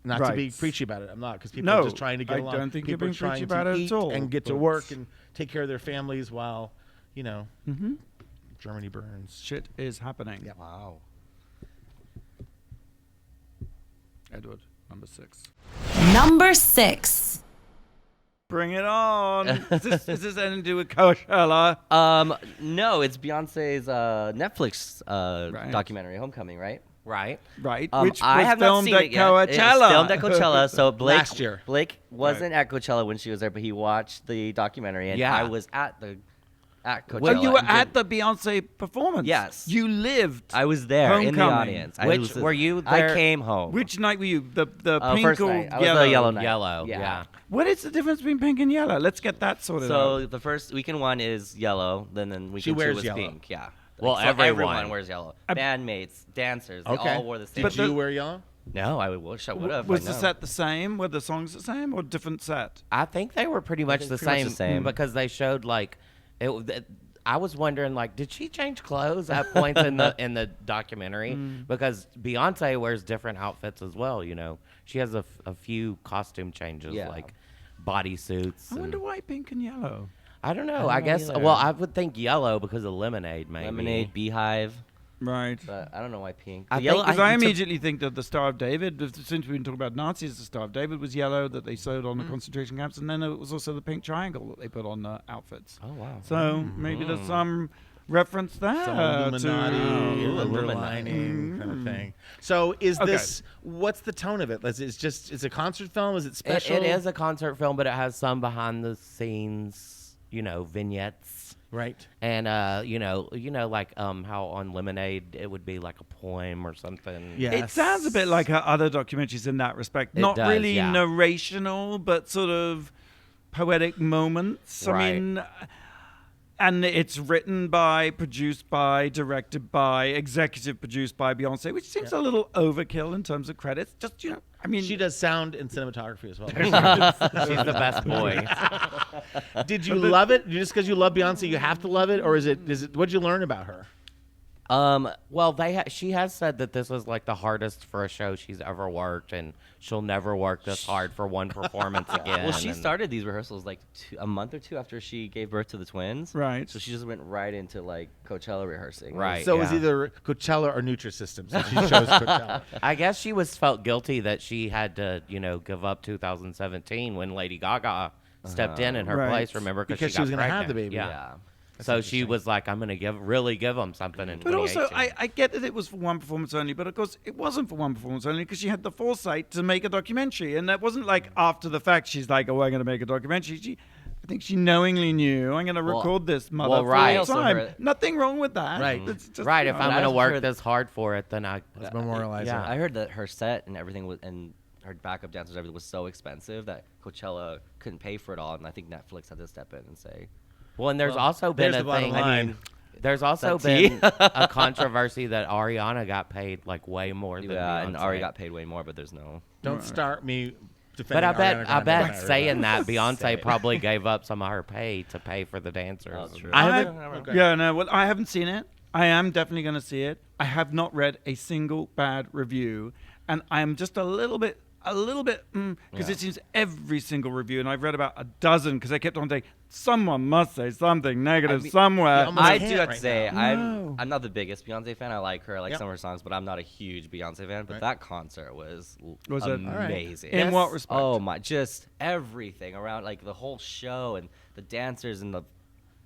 Not to be preachy about it, I'm not, because people are just trying to get along. I don't think people you're being trying preachy about to it eat at all. and get to work and take care of their families while, Germany burns. Shit is happening. Yep. Wow. Edward, number 6. Number 6. Bring it on. Is this anything to do with Coachella? No, it's Beyonce's Netflix documentary, Homecoming, right? Right. Which I was have not filmed seen at it yet. Coachella. It's filmed at Coachella. So Last year. Blake wasn't at Coachella when she was there, but he watched the documentary, and I was at Coachella. Well, you were at the Beyonce performance. Yes. You lived. I was there in the Homecoming. audience. Were you there? I came home. Which night were you? The pink first or night. I was yellow? the yellow night. Yellow, Yeah. yeah. What is the difference between pink and yellow? Let's get that sorted out. So the first weekend 1 is yellow, then weekend 2 wears was yellow. pink. Yeah. Well, So everyone wears yellow. Bandmates, dancers, they Okay. all wore the same. Did you wear yellow? No, I wish I would have. Was the set the same? Were the songs the same or different set? I think they were pretty much the pretty much same, the same. because they showed I was wondering, did she change clothes at points in the documentary? Because Beyonce wears different outfits as well. She has a few costume changes, like bodysuits. I wonder why pink and yellow. I don't know. I guess. either. Well, I would think yellow because of Lemonade, maybe. Lemonade, Beehive. Right. But I don't know why pink. I The yellow, think- Because I you took- immediately think that the Star of David, since we've been talking about Nazis, the Star of David was yellow that they sewed on the concentration camps, and then it was also the pink triangle that they put on the outfits. Oh wow. So maybe there's some reference there Some to Illuminati, underlining kind of thing. So is Okay. this, what's the tone of it? It's a concert film? Is it special? It is a concert film, but it has some behind the scenes, vignettes. Right. And like how on Lemonade it would be like a poem or something. Yeah. It sounds a bit like her other documentaries in that respect. It Not does, really yeah. narrational, but sort of poetic moments. I Right. mean, and it's written by, produced by, directed by, executive produced by Beyonce, which seems a little overkill in terms of credits. Just, I mean, She does sound and cinematography as well. She's the best boy. Did you love it? Just because you love Beyonce, you have to love it? Or is it, what did you learn about her? Well, she has said that this was like the hardest for a show she's ever worked, and she'll never work this hard for one performance again. Well, she and- started these rehearsals like a month or two after she gave birth to the twins. Right. So she just went right into like Coachella rehearsing. Right. So it was yeah. either Coachella or Nutrisystem. So she chose Coachella. I guess she felt guilty that she had to, give up 2017 when Lady Gaga stepped in her Right. place. Remember, Because she got was gonna have pregnant. the baby. Yeah. Yeah. So she was like, "I'm going to really give them something in But 2018." also, I get that it was for one performance only, but of course, it wasn't for one performance only because she had the foresight to make a documentary. And that wasn't like after the fact, she's like, oh, I'm going to make a documentary. I think she knowingly knew, I'm going to Well- record this mother well, for right. all Also time. heard- Nothing wrong with that. Right. It's just, right. If I'm I going to also work heard- this hard for it, then Let's memorialize Yeah. her. I heard that her set and everything was, and her backup dancers, everything was so expensive that Coachella couldn't pay for it all, and I think Netflix had to step in and say, Well, and there's also been there's a the bottom thing. line. There's also That tea? been a controversy that Ariana got paid like way more than yeah, Beyonce. and Ari got paid way more, but there's no. Don't start me But defending I bet, Ariana I Grande bet on saying that Say Beyonce it. probably gave up some of her pay to pay for the dancers. Oh, true. I haven't. Yeah, no, well, I haven't seen it. I am definitely going to see it. I have not read a single bad review, and I am just a little bit, because it seems every single review, and I've read about a dozen, because I kept on saying, someone must say something negative mean, somewhere. almost I can't do have to right say, now. I'm not the biggest Beyonce fan. I like her, I like Yep. some of her songs, but I'm not a huge Beyonce fan. But Right. that concert was Was it? amazing. In what respect? Oh my, just everything around, like the whole show and the dancers and the.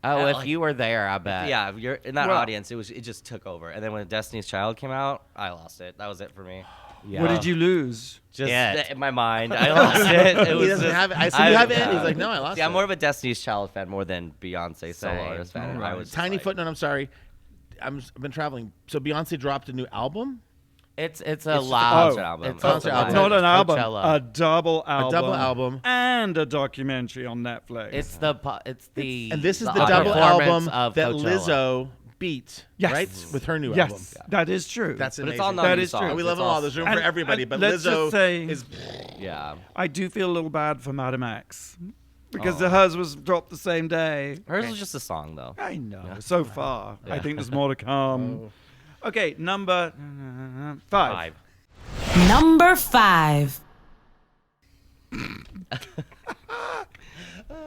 Oh, if like- you were there, I bet. Yeah, if you're in that Well- audience, it just took over. And then when Destiny's Child came out, I lost it. That was it for me. Yeah. What did you lose? Just Yeah. in my mind, I lost it. It He was doesn't just- have it. I said, you have it? He's like, no, I lost See, it. I'm more of a Destiny's Child fan more than Beyonce solo Same. artist fan. and I was just Tiny like, footnote. I'm sorry. I've been traveling. So Beyonce dropped a new album. It's a It's just a live concert album. It's Concert a album. Not an album, Coachella. a double album. double album. And a documentary on Netflix. It's the And this is the the double performance album of that Coachella. Lizzo beat, Yes. right? With her new yes, album. that is true. That's But amazing. it's all That non is true. songs. We love It's them all. There's room for And- everybody, and but let's Lizzo just say- is. Yeah. I do feel a little bad for Madam X because Oh. hers was dropped the same day. Hers was just a song, though. I know. So far, I think there's more to come. Okay, number 5. Number 5.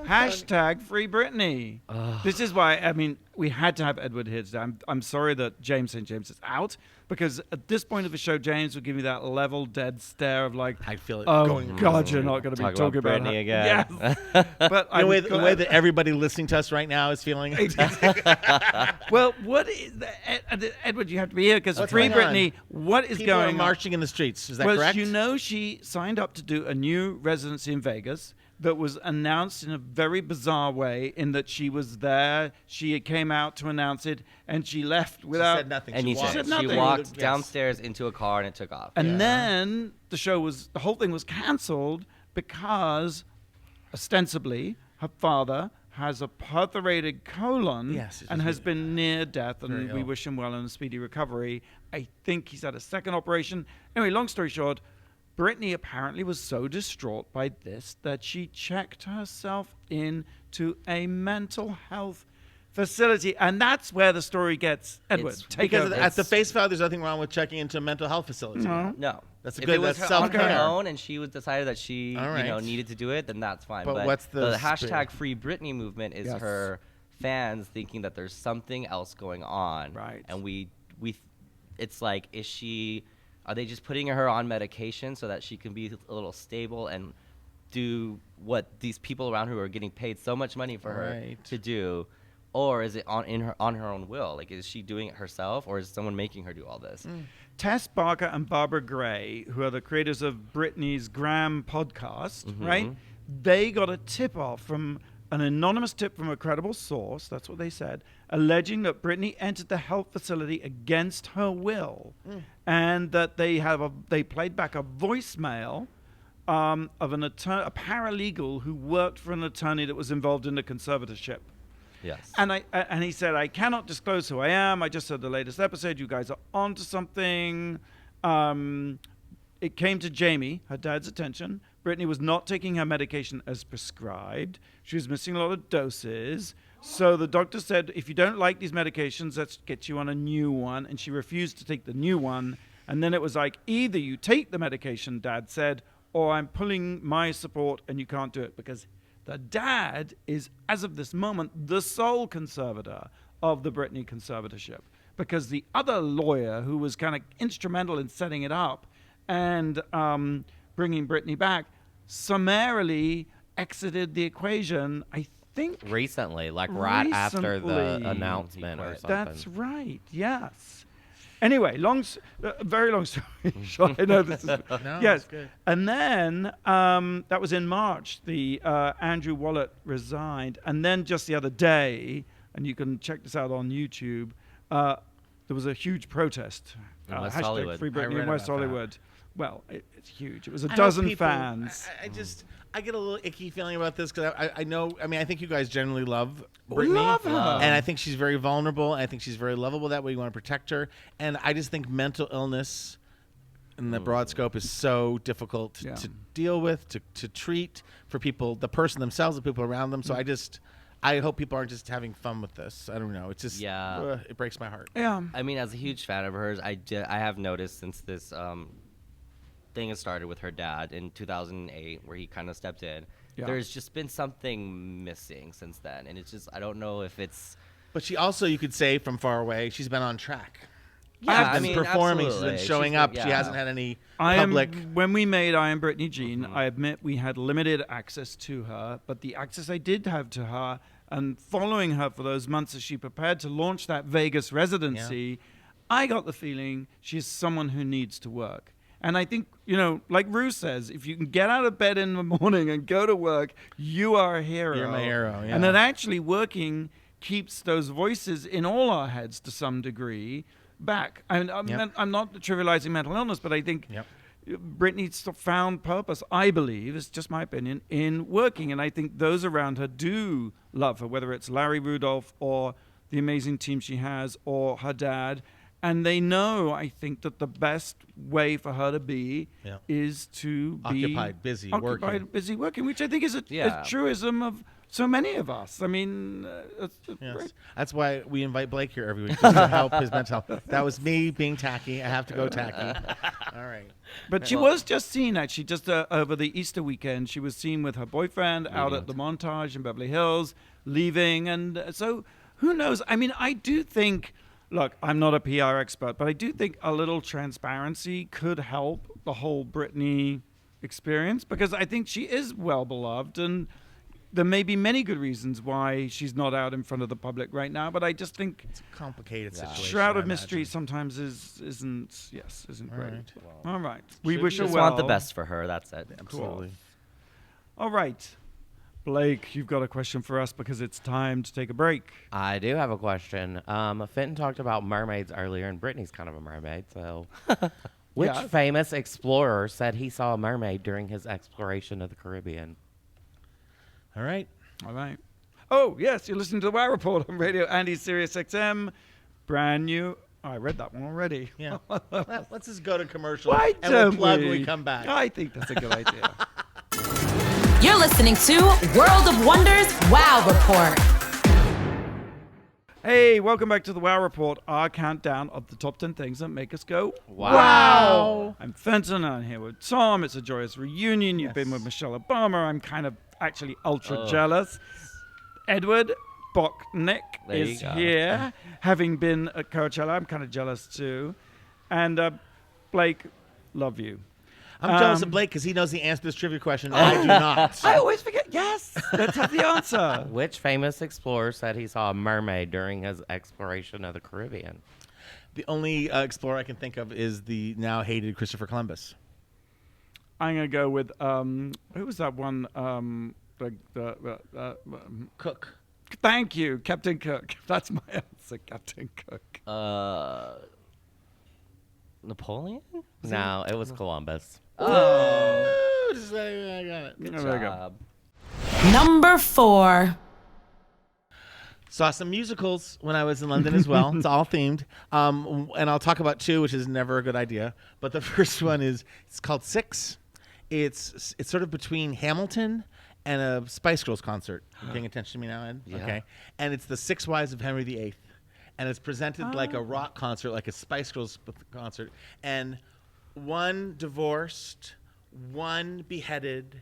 Hashtag Free Britney. This is why, I mean, we had to have Edward here today. I'm sorry that James St. James is out, because at this point of the show, James would give me that level dead stare of like, I feel it oh, going. God, you're not going to be Talk talking about about Britney her. again. Yes. But The way that everybody listening to us right now is feeling. well, what is Edward, you have to be here because What's Free going on? Britney, what is People are going on? marching in the streets. Is that Well, correct? you know, she signed up to do a new residency in Vegas that was announced in a very bizarre way, in that she was there, she came out to announce it, and she left She without. said nothing. And she you walked. said she nothing. walked Yes. downstairs into a car and it took off. And then the whole thing was cancelled because, ostensibly, her father has a perforated colon Yes, and has been near death, and Very we ill. wish him well in a speedy recovery. I think he's had a second operation. Anyway, long story short, Britney apparently was so distraught by this that she checked herself into a mental health facility, and that's where the story gets. Edward, It's- take Because over. at the face value, there's nothing wrong with checking into a mental health facility. No. That's a if good- it was that's her on her self-care. own and she was decided that she All right. needed to do it, then that's fine. But what's the hashtag spirit? Free Britney movement is Yes. her fans thinking that there's something else going on. Right. And we it's like, are they just putting her on medication so that she can be a little stable and do what these people around her are getting paid so much money for her to do? Or is it on her own will? Like, is she doing it herself, or is someone making her do all this? Tess Barker and Barbara Gray, who are the creators of Britney's Graham podcast, right? They got a tip-off from an anonymous tip from a credible source, that's what they said, alleging that Britney entered the health facility against her will, and that they played back a voicemail of a paralegal who worked for an attorney that was involved in the conservatorship. Yes. And he said, I cannot disclose who I am. I just heard the latest episode. You guys are onto something. It came to Jamie, her dad's attention. Britney was not taking her medication as prescribed. She was missing a lot of doses. So the doctor said, if you don't like these medications, let's get you on a new one. And she refused to take the new one. And then it was like, either you take the medication, Dad said, or I'm pulling my support and you can't do it, because the dad is, as of this moment, the sole conservator of the Britney conservatorship, because the other lawyer who was kind of instrumental in setting it up and bringing Britney back summarily exited the equation, I think. Recently, like right after the announcement or something. That's right, yes. Anyway, very long story short. I know this is yes. Good. And then that was in March. The Andrew Wallet resigned, and then just the other day, and you can check this out on YouTube. There was a huge protest. In West Hollywood. #FreeBritney in West Hollywood. Well, it's huge. It was a I dozen know people- fans. I get a little icky feeling about this because I know. I mean, I think you guys generally love Britney, Love her. and I think she's very vulnerable. And I think she's very lovable that way. You want to protect her, and I just think mental illness in the broad scope is so difficult to deal with, to treat for people, the person themselves, the people around them. So I hope people aren't just having fun with this. I don't know. It's just it breaks my heart. Yeah. I mean, as a huge fan of hers, I have noticed since this thing has started with her dad in 2008, where he kind of stepped in. Yeah. There's just been something missing since then, and it's just, I don't know if it's. But she also, you could say, from far away, she's been on track. Yeah, She's been performing. She's absolutely. been showing up. She hasn't had any public. When we made I Am Britney Jean, I admit we had limited access to her, but the access I did have to her, and following her for those months as she prepared to launch that Vegas residency, I got the feeling she's someone who needs to work. And I think, like Ru says, if you can get out of bed in the morning and go to work, you are a hero. You're my hero, yeah. And that actually working keeps those voices in all our heads to some degree back. I'm not trivializing mental illness, but I think Britney's found purpose, I believe, it's just my opinion, in working. And I think those around her do love her, whether it's Larry Rudolph or the amazing team she has or her dad. And they know, I think, that the best way for her to be is to be Occupied, busy working, which I think is a truism of so many of us. I mean, That's why we invite Blake here every week, just to help his mental health. That was me being tacky. I have to go tacky. All right. But she was just seen, actually, just over the Easter weekend. She was seen with her boyfriend out at the Montage in Beverly Hills, leaving. And so who knows? I mean, I do think... Look, I'm not a PR expert, but I do think a little transparency could help the whole Britney experience, because I think she is well beloved, and there may be many good reasons why she's not out in front of the public right now. But I just think it's a complicated situation. Shroud of mystery sometimes isn't great. Right. All right, we wish her just well. want the best for her. That's it. Absolutely. All right. Blake, you've got a question for us because it's time to take a break. I do have a question. Fenton talked about mermaids earlier, and Brittany's kind of a mermaid. So, which famous explorer said he saw a mermaid during his exploration of the Caribbean? All right. Oh, yes, you're listening to the Wow Report on Radio Andy SiriusXM. Brand new. I read that one already. Yeah. Let's just go to commercial Why and we'll don't plug we? when we come back. I think that's a good idea. You're listening to World of Wonders Wow Report. Hey, welcome back to the Wow Report, our countdown of the top 10 things that make us go, Wow. I'm Fenton, I'm here with Tom. It's a joyous reunion. You've been with Michelle Obama. I'm kind of actually ultra jealous. Edward Bocknick There you is go. here, having been at Coachella. I'm kind of jealous too. And Blake, love you. I'm jealous of Blake because he knows the answer to this trivia question. And I do not. I always forget. Yes, let's have the answer. Which famous explorer said he saw a mermaid during his exploration of the Caribbean? The only explorer I can think of is the now hated Christopher Columbus. I'm gonna go with who was that one? Cook. Thank you, Captain Cook. That's my answer, Captain Cook. Napoleon? No, it was Columbus. I got it. Good There we go. job. Number 4. Saw some musicals when I was in London as well. It's all themed. And I'll talk about 2, which is never a good idea. But the first one it's called Six. It's sort of between Hamilton and a Spice Girls concert. You paying attention to me now, Ed? Yeah. Okay. And it's the 6 Wives of Henry VIII. And it's presented like a rock concert, like a Spice Girls concert. And one divorced, one beheaded,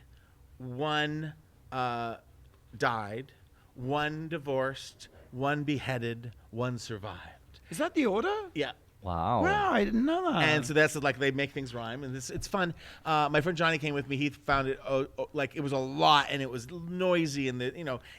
one died, one divorced, one beheaded, one survived. Is that the order? Yeah. Wow. Wow, I didn't know that. And so that's like they make things rhyme, and it's fun. My friend Johnny came with me. He found it like it was a lot, and it was noisy, and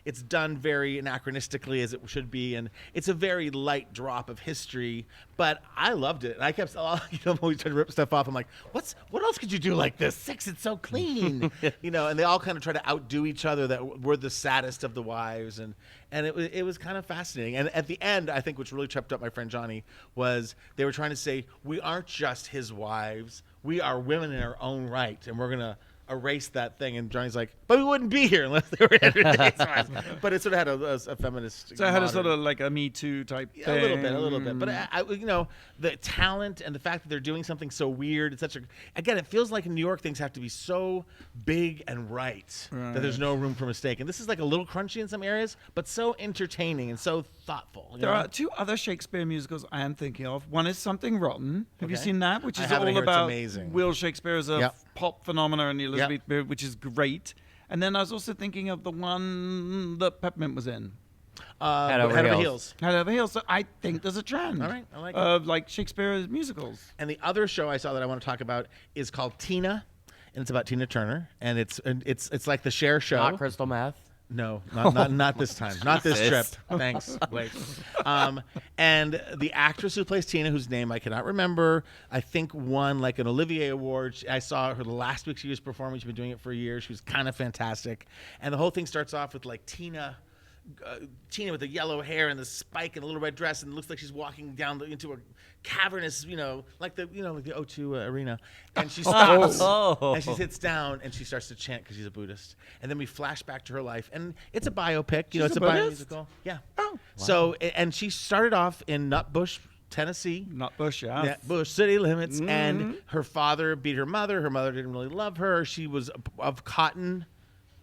it's done very anachronistically as it should be, and it's a very light drop of history. But I loved it, and I kept always trying to rip stuff off. I'm like, what else could you do like this? Six, it's so clean, And they all kind of try to outdo each other. That we're the saddest of the wives, and it was kind of fascinating. And at the end, I think which really tripped up my friend Johnny was they were trying to say we aren't just his wives, we are women in our own right, and we're gonna erase that thing. And Johnny's like, but we wouldn't be here unless they were his wives. But it sort of had a feminist. So it had a sort of like a Me Too type thing. A little bit. But I the talent and the fact that they're doing something so weird. It's again, it feels like in New York things have to be so big and right that there's no room for mistake. And this is like a little crunchy in some areas, but so entertaining and so thoughtful. There are 2 other Shakespeare musicals I am thinking of. One is Something Rotten. Have you Okay. seen that? Which I is haven't. I all hear it's about amazing. Will Shakespeare as a Yep. pop phenomena in the Elizabeth Yep. period, which is great. And then I was also thinking of the one that Peppermint was in. Head Over Head Over Heels. Heels. Head Over Heels. So I think there's a trend. All right, I like it. of like Shakespeare musicals. And the other show I saw that I want to talk about is called Tina, and it's about Tina Turner, and it's like the Cher show. Not crystal meth. No, not this time. Not this trip. Thanks, Blake. And the actress who plays Tina, whose name I cannot remember, I think won like an Olivier Award. I saw her the last week she was performing. She's been doing it for years. She was kind of fantastic. And the whole thing starts off with like Tina with the yellow hair and the spike and a little red dress, and it looks like she's walking down into a cavernous, like the O2 arena. And she stops and she sits down and she starts to chant because she's a Buddhist. And then we flash back to her life, and it's a biopic. It's a a Buddhist? biomusical. Yeah. Oh. So and she started off in Nutbush, Tennessee. Not Bush, yeah. Yeah, Bush city limits, and her father beat her mother. Her mother didn't really love her. She was of cotton.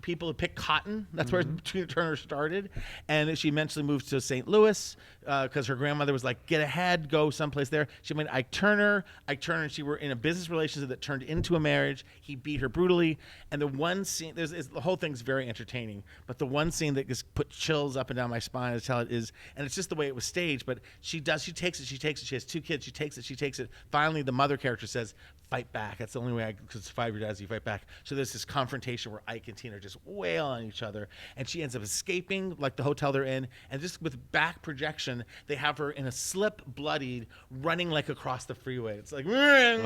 People who pick cotton. That's where Tina Turner started. And she eventually moved to St. Louis because her grandmother was like, get ahead, go someplace there. She met Ike Turner. Ike Turner and she were in a business relationship that turned into a marriage. He beat her brutally. And the one scene, the whole thing's very entertaining, but the one scene that just put chills up and down my spine is how it is, and it's just the way it was staged, but she takes it. She has 2 kids. She takes it. Finally, the mother character says, fight back. That's the only way because 5 years dads, you fight back. So there's this confrontation where Ike and Tina just wail on each other, and she ends up escaping like the hotel they're in, and just with back projection, they have her in a slip, bloodied, running like across the freeway. It's like, and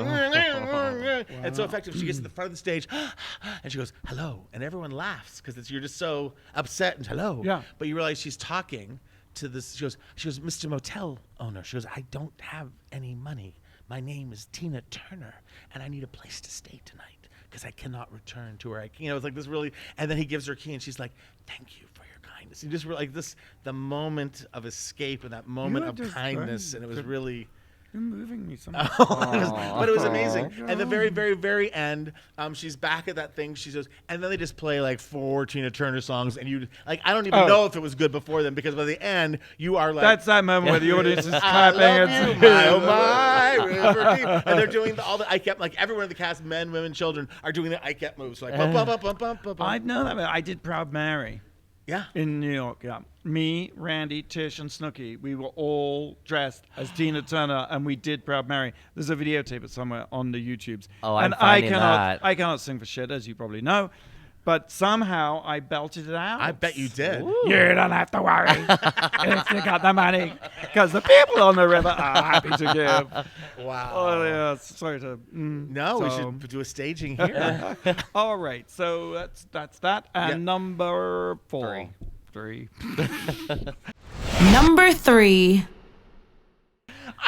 so effective. She gets to the front of the stage, and she goes, hello, and everyone laughs because you're just so upset and hello. Yeah. But you realize she's talking to this. She goes, Mr. Motel owner. She goes, I don't have any money. My name is Tina Turner, and I need a place to stay tonight because I cannot return to where it's like this really. And then he gives her a key, and she's like, "Thank you for your kindness." You just were like this, the moment of escape and that moment are of just kindness, very and it was good. really. You're moving me somehow. But it was amazing. And the very, very, very end, she's back at that thing. She says, and then they just play like 4 Tina Turner songs, and you like I don't even know if it was good before then because by the end you are like That's that moment where the audience is I clapping. love you, my, oh my, river deep. And they're doing all the ICAP, like everyone in the cast, men, women, children, are doing the ICAP moves, like bum, bum, bum, bum, bum, bum, bum. I know that. I did Proud Mary. Yeah. In New York, yeah. Me, Randy, Tish, and Snooki, we were all dressed as Tina Turner, and we did Proud Mary. There's a videotape somewhere on the YouTubes. Oh, I'm and finding that. I cannot sing for shit, as you probably know, but somehow I belted it out. I bet you did. You don't have to worry if you got the money, because the people on the river are happy to give. Wow. Oh, yeah, sorry to... No, we so- should do a staging here. All right, so that's that. And Yeah. number 4. 3. Number 3.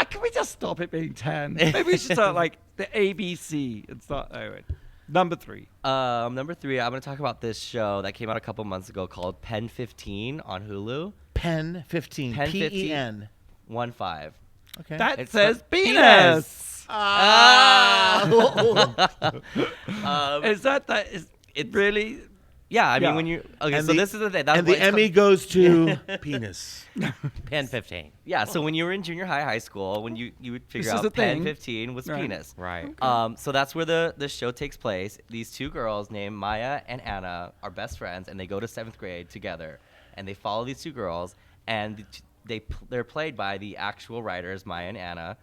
Can we just stop it being 10? Maybe we should start like the ABC and start. Anyway, number 3. Number 3, I'm going to talk about this show that came out a couple months ago called Pen 15 on Hulu. Pen 15. Pen 15. P-E-N. 1-5. Okay. That It's says the penis. Is Is that is it really? Yeah, I mean, Yeah. when you... Okay, And so the- this is the thing. That's and what the it's Emmy goes to penis. Pen 15. Yeah, so when you were in junior high school, when you would figure This is out a Pen thing. 15 was Right. penis. Right. So that's where the show takes place. These two girls named Maya and Anna are best friends, and they go to 7th grade together. And they follow these two girls, and they're played by the actual writers, Maya and Anna,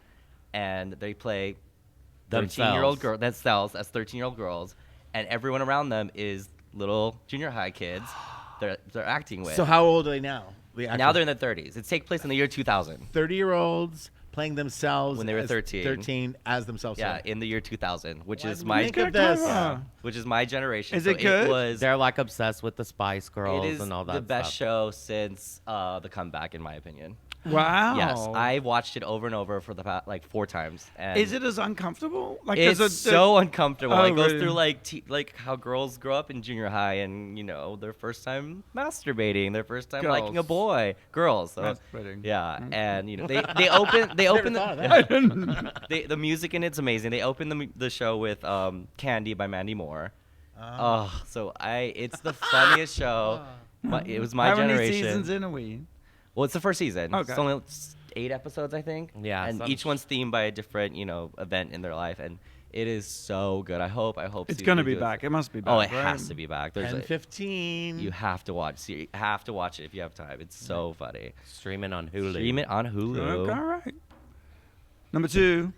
and they play 13-year-old girls themselves as 13-year-old girls, and everyone around them is little junior high kids they're acting with. So how old are they now? The now actors? they're in their 30s. It takes place in the year 2000. 30-year-olds playing themselves When they were as 13. 13 as themselves. Yeah, in the year 2000, which Why is did we my think of this? which is my generation. Is So it good? was They're like obsessed with the Spice it Girls is and all that the best stuff. show since the comeback, in my opinion. Wow. Yes, I watched it over and over for the past, like 4 times. And Is it as uncomfortable? Like It's so uncomfortable. Oh, It goes really? through like how girls grow up in junior high, and their first time masturbating, their first time liking a Girls. boy, girls. So, Masturbating. yeah, and they open thought of that. the music in it's amazing. They open the show with Candy by Mandy Moore. So it's the funniest show. It was my How generation. many seasons in are we? Well, it's the first season. Okay. It's only 8 episodes, I think. Yeah, and some- each one's themed by a different, event in their life, and it is so good. I hope. It's season going to 2 be does back. it. It must be back. Oh, it right? has to be back. There's And 15. you have to watch. You have to watch it if you have time. It's so funny. Streaming on Hulu. Stream it on Hulu. Okay, all right. Number 2.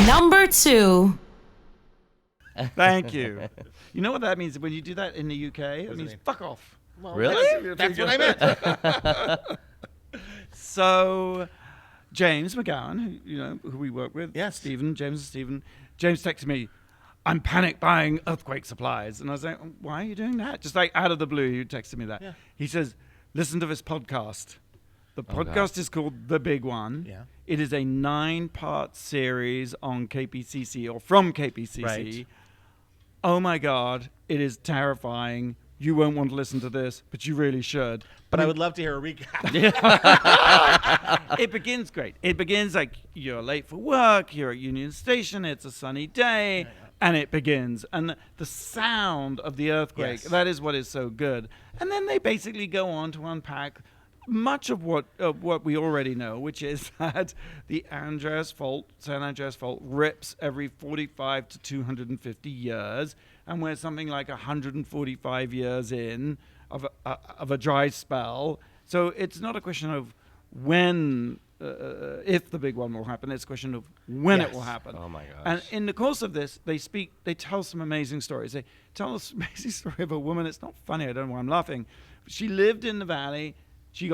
Number 2. Thank you. You know what that means when you do that in the UK? It means mean? fuck off. Really? That's what I meant. So, James McGowan, who we work with, Yes. James and Stephen. James texted me, "I'm panic buying earthquake supplies," and I was like, "Why are you doing that?" Just like out of the blue, he texted me that. Yeah. He says, "Listen to this podcast. The podcast is called The Big One. Yeah. It is a 9-part series on KPCC or from KPCC. Right. Oh my God, it is terrifying. You won't want to listen to this, but you really should." But I would love to hear a recap. It begins great. It begins like you're late for work, you're at Union Station, it's a sunny day, and it begins. And the sound of the earthquake, Yes. that is what is so good. And then they basically go on to unpack much of what we already know, which is that the San Andreas Fault rips every 45 to 250 years, and we're something like 145 years in of a dry spell. So it's not a question of when, if the big one will happen. It's a question of when it will Yes. happen. Oh my gosh. And in the course of this, they tell some amazing stories. They tell us an amazing story of a woman. It's not funny. I don't know why I'm laughing. She lived in the valley. She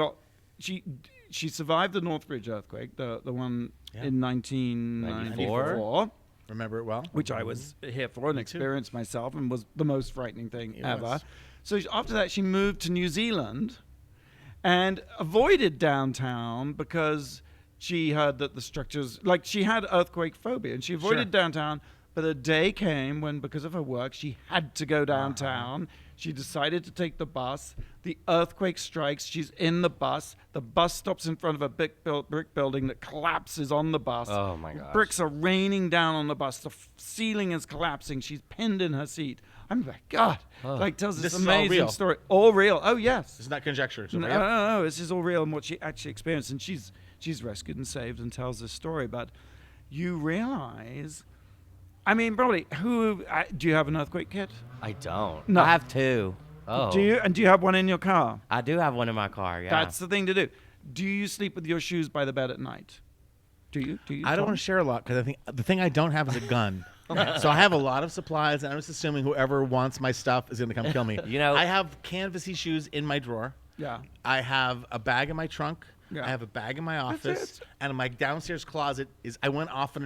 survived the Northbridge earthquake, the one in 1994, Remember it well? which I was here for and experienced myself, and was the most frightening thing It ever. was. So after that, she moved to New Zealand and avoided downtown because she heard that the structures, like she had earthquake phobia, and she avoided downtown. But a day came when, because of her work, she had to go downtown. She decided to take the bus. The earthquake strikes. She's in the bus. The bus stops in front of a brick building that collapses on the bus. Oh, my gosh. Bricks are raining down on the bus. The ceiling is collapsing. She's pinned in her seat. I'm like, God. Like, tells this This is all amazing real. story. All real. Oh, yes. It's not conjecture. So No, no, this is all real and what she actually experienced. And she's rescued and saved and tells this story. But you realize, I mean, probably, do you have an earthquake kit? I don't. No. I have 2. Oh. Do you have one in your car? I do have one in my car. Yeah. That's the thing to do. Do you sleep with your shoes by the bed at night? Do you? I don't Tom? want to share a lot because I think the thing I don't have is a gun. So I have a lot of supplies, and I'm just assuming whoever wants my stuff is going to come kill me. I have canvasy shoes in my drawer. Yeah. I have a bag in my trunk. Yeah. I have a bag in my That's office, it. and my downstairs closet is. I went off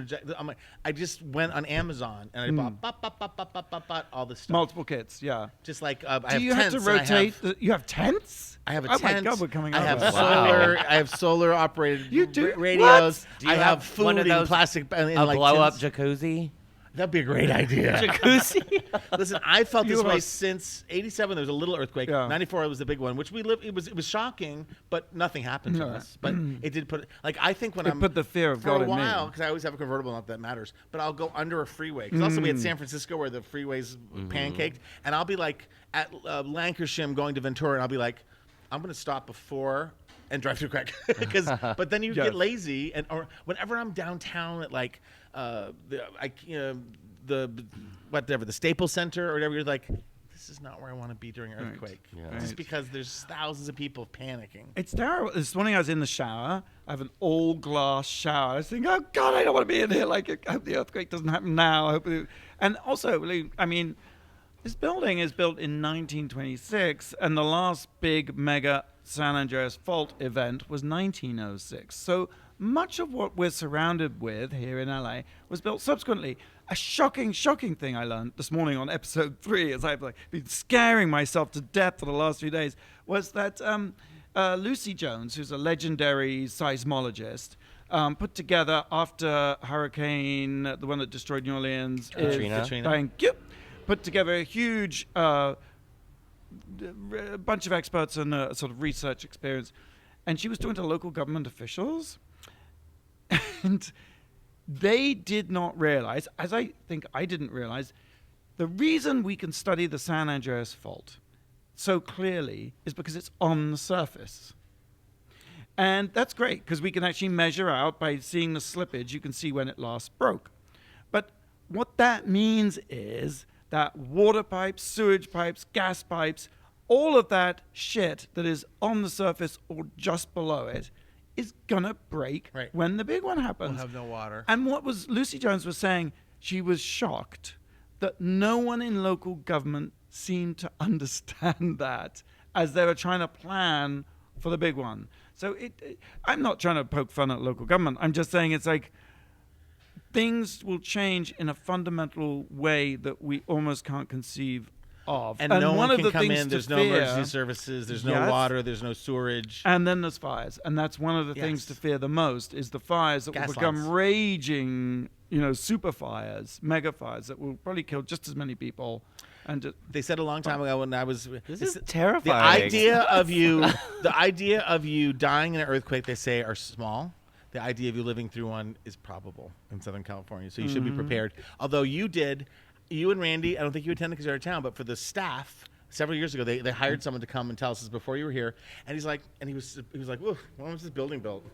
I just went on Amazon and I bought all this stuff. Multiple kits. Yeah. Just like I Do have you have tents. to and rotate? You have tents? I have a Oh tent. my God, we're coming I out have of it. solar. I have solar operated You do? radios. Do you I have food one of in those- plastic. In a like blow up tins. jacuzzi. That'd be a great idea. Jacuzzi. Listen, I felt this You way are- since '87. There was a little earthquake. Yeah. '94 was the big one, which we lived. It was shocking, but nothing happened to No. us. But it did put I think when It I'm put the fear of for God a in me. while because I always have a convertible, not that it matters. But I'll go under a freeway because also we had San Francisco where the freeway's pancaked, and I'll be like at Lancashire going to Ventura, and I'll be like, I'm gonna stop before and drive through quick but then you Yes. get lazy or whenever I'm downtown at like the Staples Center or whatever, you're like, this is not where I want to be during an earthquake. Yeah. Just Right. because there's thousands of people panicking. It's terrible. This morning I was in the shower. I have an all glass shower. I was thinking, oh God, I don't want to be in here. Like, I hope the earthquake doesn't happen now. I hope and also, I mean, this building is built in 1926, and the last big mega San Andreas fault event was 1906. So much of what we're surrounded with here in LA was built subsequently. A shocking thing I learned this morning on episode 3, as I've been scaring myself to death for the last few days, was that Lucy Jones, who's a legendary seismologist, put together after Hurricane, the one that destroyed New Orleans, Katrina. Thank you. Put together a huge bunch of experts and sort of research experience, and she was talking to local government officials, and they did not realize, as I think I didn't realize, the reason we can study the San Andreas fault so clearly is because it's on the surface. And that's great, because we can actually measure out by seeing the slippage, you can see when it last broke. But what that means is that water pipes, sewage pipes, gas pipes, all of that shit that is on the surface or just below it is gonna break Right. when the big one happens. We'll have no water. And what was Lucy Jones was saying, she was shocked that no one in local government seemed to understand that as they were trying to plan for the big one. So I'm not trying to poke fun at local government. I'm just saying it's like things will change in a fundamental way that we almost can't conceive of. And no one of can the come things in. to There's no fear- emergency services. There's no Yes. water. There's no sewerage. And then there's fires, and that's one of the things Yes. to fear the most is the fires that Gas will become lines. raging, super fires, mega fires that will probably kill just as many people. And They said a long time ago when I was. This they is said- terrifying. The idea of you dying in an earthquake, they say, are small. The idea of you living through one is probable in Southern California. So you should be prepared. Although you and Randy, I don't think you attended because you're out of town, but for the staff, several years ago, they hired someone to come and tell us this before you were here. And he was like, "Whoa, when was this building built?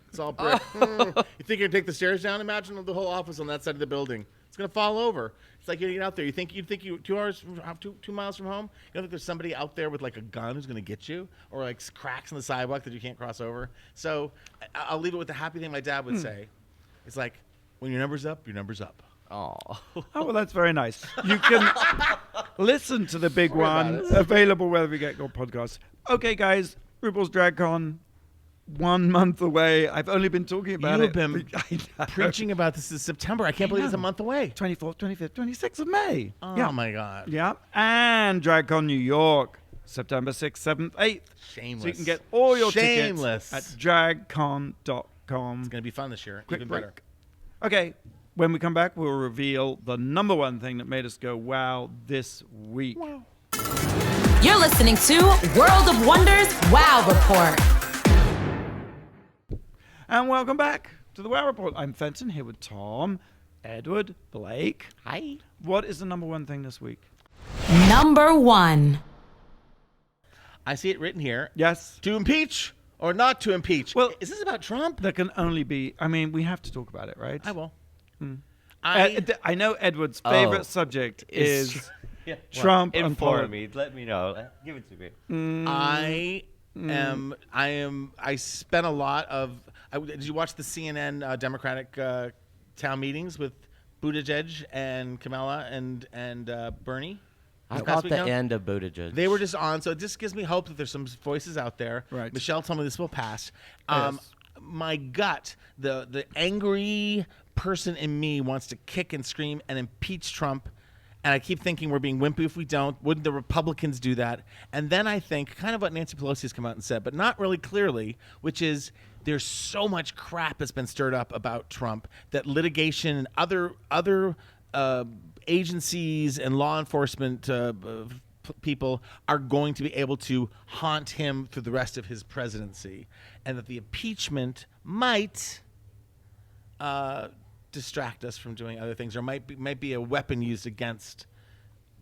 It's all brick. You think you'd take the stairs down? Imagine the whole office on that side of the building. It's gonna fall over. It's like getting out there. You'd think 2 miles from home. You don't think there's somebody out there with like a gun who's gonna get you, or like cracks in the sidewalk that you can't cross over. So I'll leave it with the happy thing my dad would say. It's like when your number's up, your number's up. Oh. Oh, well, that's very nice. You can listen to the big one, available wherever you get your podcasts. Okay, guys, RuPaul's DragCon, 1 month away. I've only been talking about You've it. been I know. preaching about this in September. I can't believe it's a month away. 24th, 25th, 26th of May. Oh Yeah. my God. Yeah. And DragCon New York, September 6th, 7th, 8th. Shameless. So you can get all your Shameless. tickets at dragcon.com. It's gonna be fun this year. Quick Even break. better. Okay, when we come back, we'll reveal the number one thing that made us go wow this week. You're listening to World of Wonders Wow Report. And welcome back to the Wow Report. I'm Fenton here with Tom, Edward, Blake. Hi. What is the number one thing this week? Number 1. I see it written here. Yes. To impeach or not to impeach. Well- is this about Trump? There can only be, we have to talk about it, right? I will. I know Edward's favorite subject is Trump Inform me. Let me know. Give it to me. I spent a lot of. Did you watch the CNN Democratic town meetings with Buttigieg and Kamala and Bernie? I caught the end of Buttigieg. They were just on, so it just gives me hope that there's some voices out there. Right. Michelle told me this will pass. Yes. My gut, the angry person in me wants to kick and scream and impeach Trump. And I keep thinking we're being wimpy if we don't. Wouldn't the Republicans do that? And then I think kind of what Nancy Pelosi has come out and said, but not really clearly, which is there's so much crap that's been stirred up about Trump that litigation and other agencies and law enforcement people are going to be able to haunt him through the rest of his presidency, and that the impeachment might distract us from doing other things, or might be a weapon used against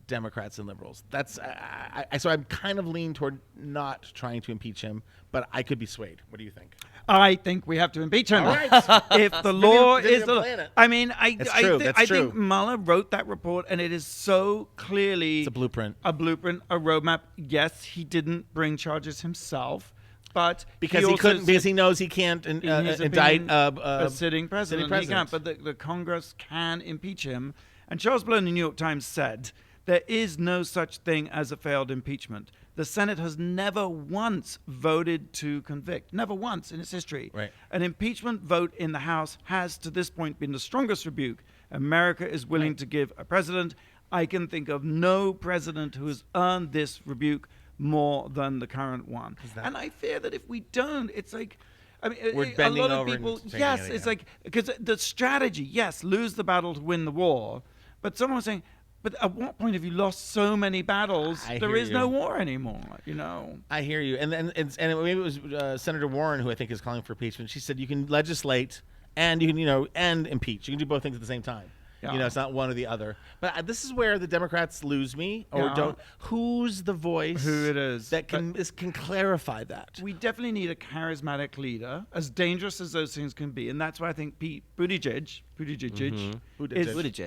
Democrats and liberals. That's so I'm kind of leaning toward not trying to impeach him, but I could be swayed. What do you think? I think we have to impeach him. All right. If the law is the law. Planet. I mean, That's true. I think Mueller wrote that report, and it is so clearly It's a blueprint. a roadmap. Yes, he didn't bring charges himself, but Because he couldn't, because he knows he can't indict a sitting president. He president. can't, but the Congress can impeach him. And Charles Blow in the New York Times said, there is no such thing as a failed impeachment. The Senate has never once voted to convict. Never once in its history. Right. An impeachment vote in the House has, to this point, been the strongest rebuke America is willing to give a president. I can think of no president who has earned this rebuke more than the current one. And I fear that if we don't, it's like, I mean, We're a bending lot of over and people, taking yes, it it's again. like, because the strategy, yes, lose the battle to win the war. But someone was saying, but at what point have you lost so many battles? There is no war anymore, you know. I hear you. And maybe it was Senator Warren who I think is calling for impeachment. She said you can legislate and you can, and impeach. You can do both things at the same time. Yeah. It's not one or the other. But this is where the Democrats lose me or Yeah. don't. Who's the voice Who it is. that can clarify that? We definitely need a charismatic leader, as dangerous as those things can be. And that's why I think Buttigieg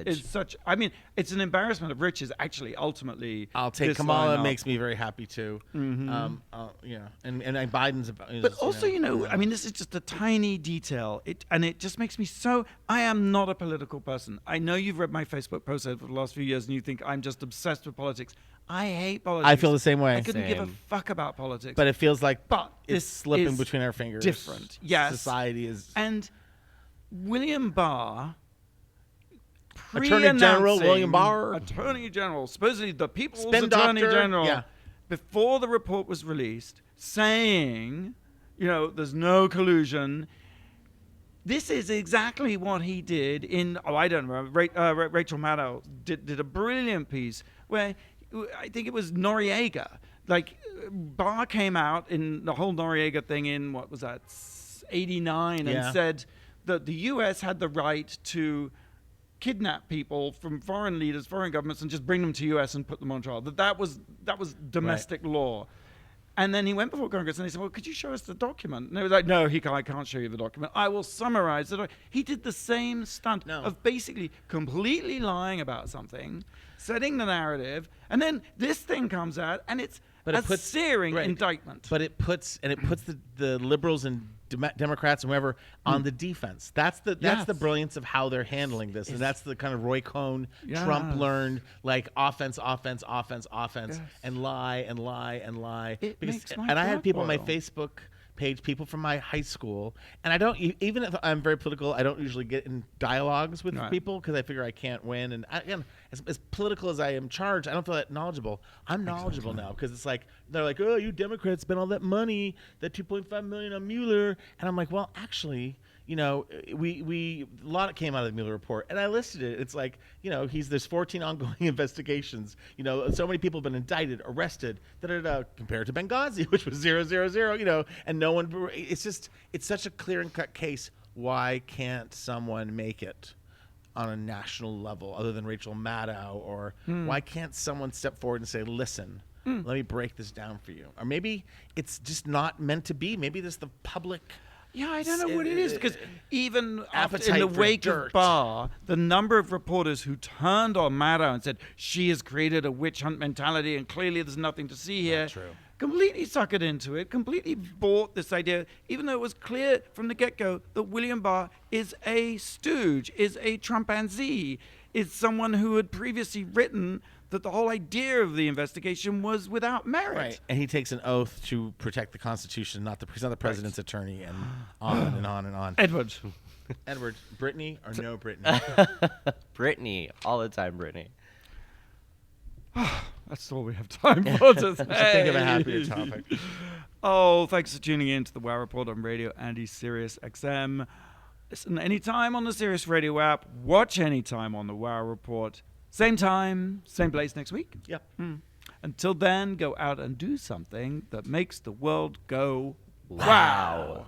is such, I mean, it's an embarrassment of riches, actually, ultimately. I'll take this Kamala. lineup. Makes me very happy too. And Biden's. But also, I mean, this is just a tiny detail. It just makes me so. I am not a political person. I know you've read my Facebook post over the last few years, and you think I'm just obsessed with politics. I hate politics. I feel the same way. I couldn't give a Same. fuck about politics. But it feels like This it's slipping is between our fingers. different. Yes. Society is. And William Barr, Attorney General William Barr. Attorney General, supposedly the people's Spin Attorney doctor. General, Yeah. before the report was released, saying, there's no collusion. This is exactly what he did in, I don't know, Rachel Maddow did a brilliant piece where I think it was Noriega. Like, Barr came out in the whole Noriega thing in, what was that, 89, Yeah. and said that the U.S. had the right to kidnap people from foreign leaders, foreign governments, and just bring them to U.S. and put them on trial. That was domestic law. And then he went before Congress and he said, well, could you show us the document? And they were like, no, I can't show you the document. I will summarize the document. He did the same stunt of basically completely lying about something, setting the narrative, and then this thing comes out and it's searing indictment. But it puts the liberals and Democrats and whoever on the defense. That's the brilliance of how they're handling this, and that's the kind of Roy Cohn Trump learned offense, and lie and lie and lie. I had people on my Facebook page, people from my high school, and I don't even if I'm very political, I don't usually get in dialogues with people because I figure I can't win. And again, as political as I am charged, I don't feel that knowledgeable. I'm knowledgeable now because it's like they're like, oh, you Democrats spent all that money, that $2.5 million on Mueller, and I'm like, well, actually, we a lot came out of the Mueller report, and I listed it. It's like, there's 14 ongoing investigations. So many people have been indicted, arrested, compared to Benghazi, which was 000. And no one. It's such a clear and cut case. Why can't someone make it on a national level other than Rachel Maddow? Or why can't someone step forward and say, listen, let me break this down for you? Or maybe it's just not meant to be. Maybe there's the public Yeah, I don't know what it is because even after, in Appetite the for wake dirt. of Barr, the number of reporters who turned on Maddow and said she has created a witch hunt mentality and clearly there's nothing to see here. true. Completely suckered into it, completely bought this idea, even though it was clear from the get-go that William Barr is a stooge, is a Trumpanzee, is someone who had previously written that the whole idea of the investigation was without merit. Right, and he takes an oath to protect the Constitution, he's not the president's attorney, and on and on and on. Edward. Edward, Britney or no Britney? Britney, all the time, Britney. That's all we have time for today. Think of a happier topic. Oh, thanks for tuning in to the Wow Report on Radio Andy Sirius XM. Listen anytime on the Sirius Radio app. Watch anytime on the Wow Report. Same time, same place next week. Yep. Until then, go out and do something that makes the world go wow.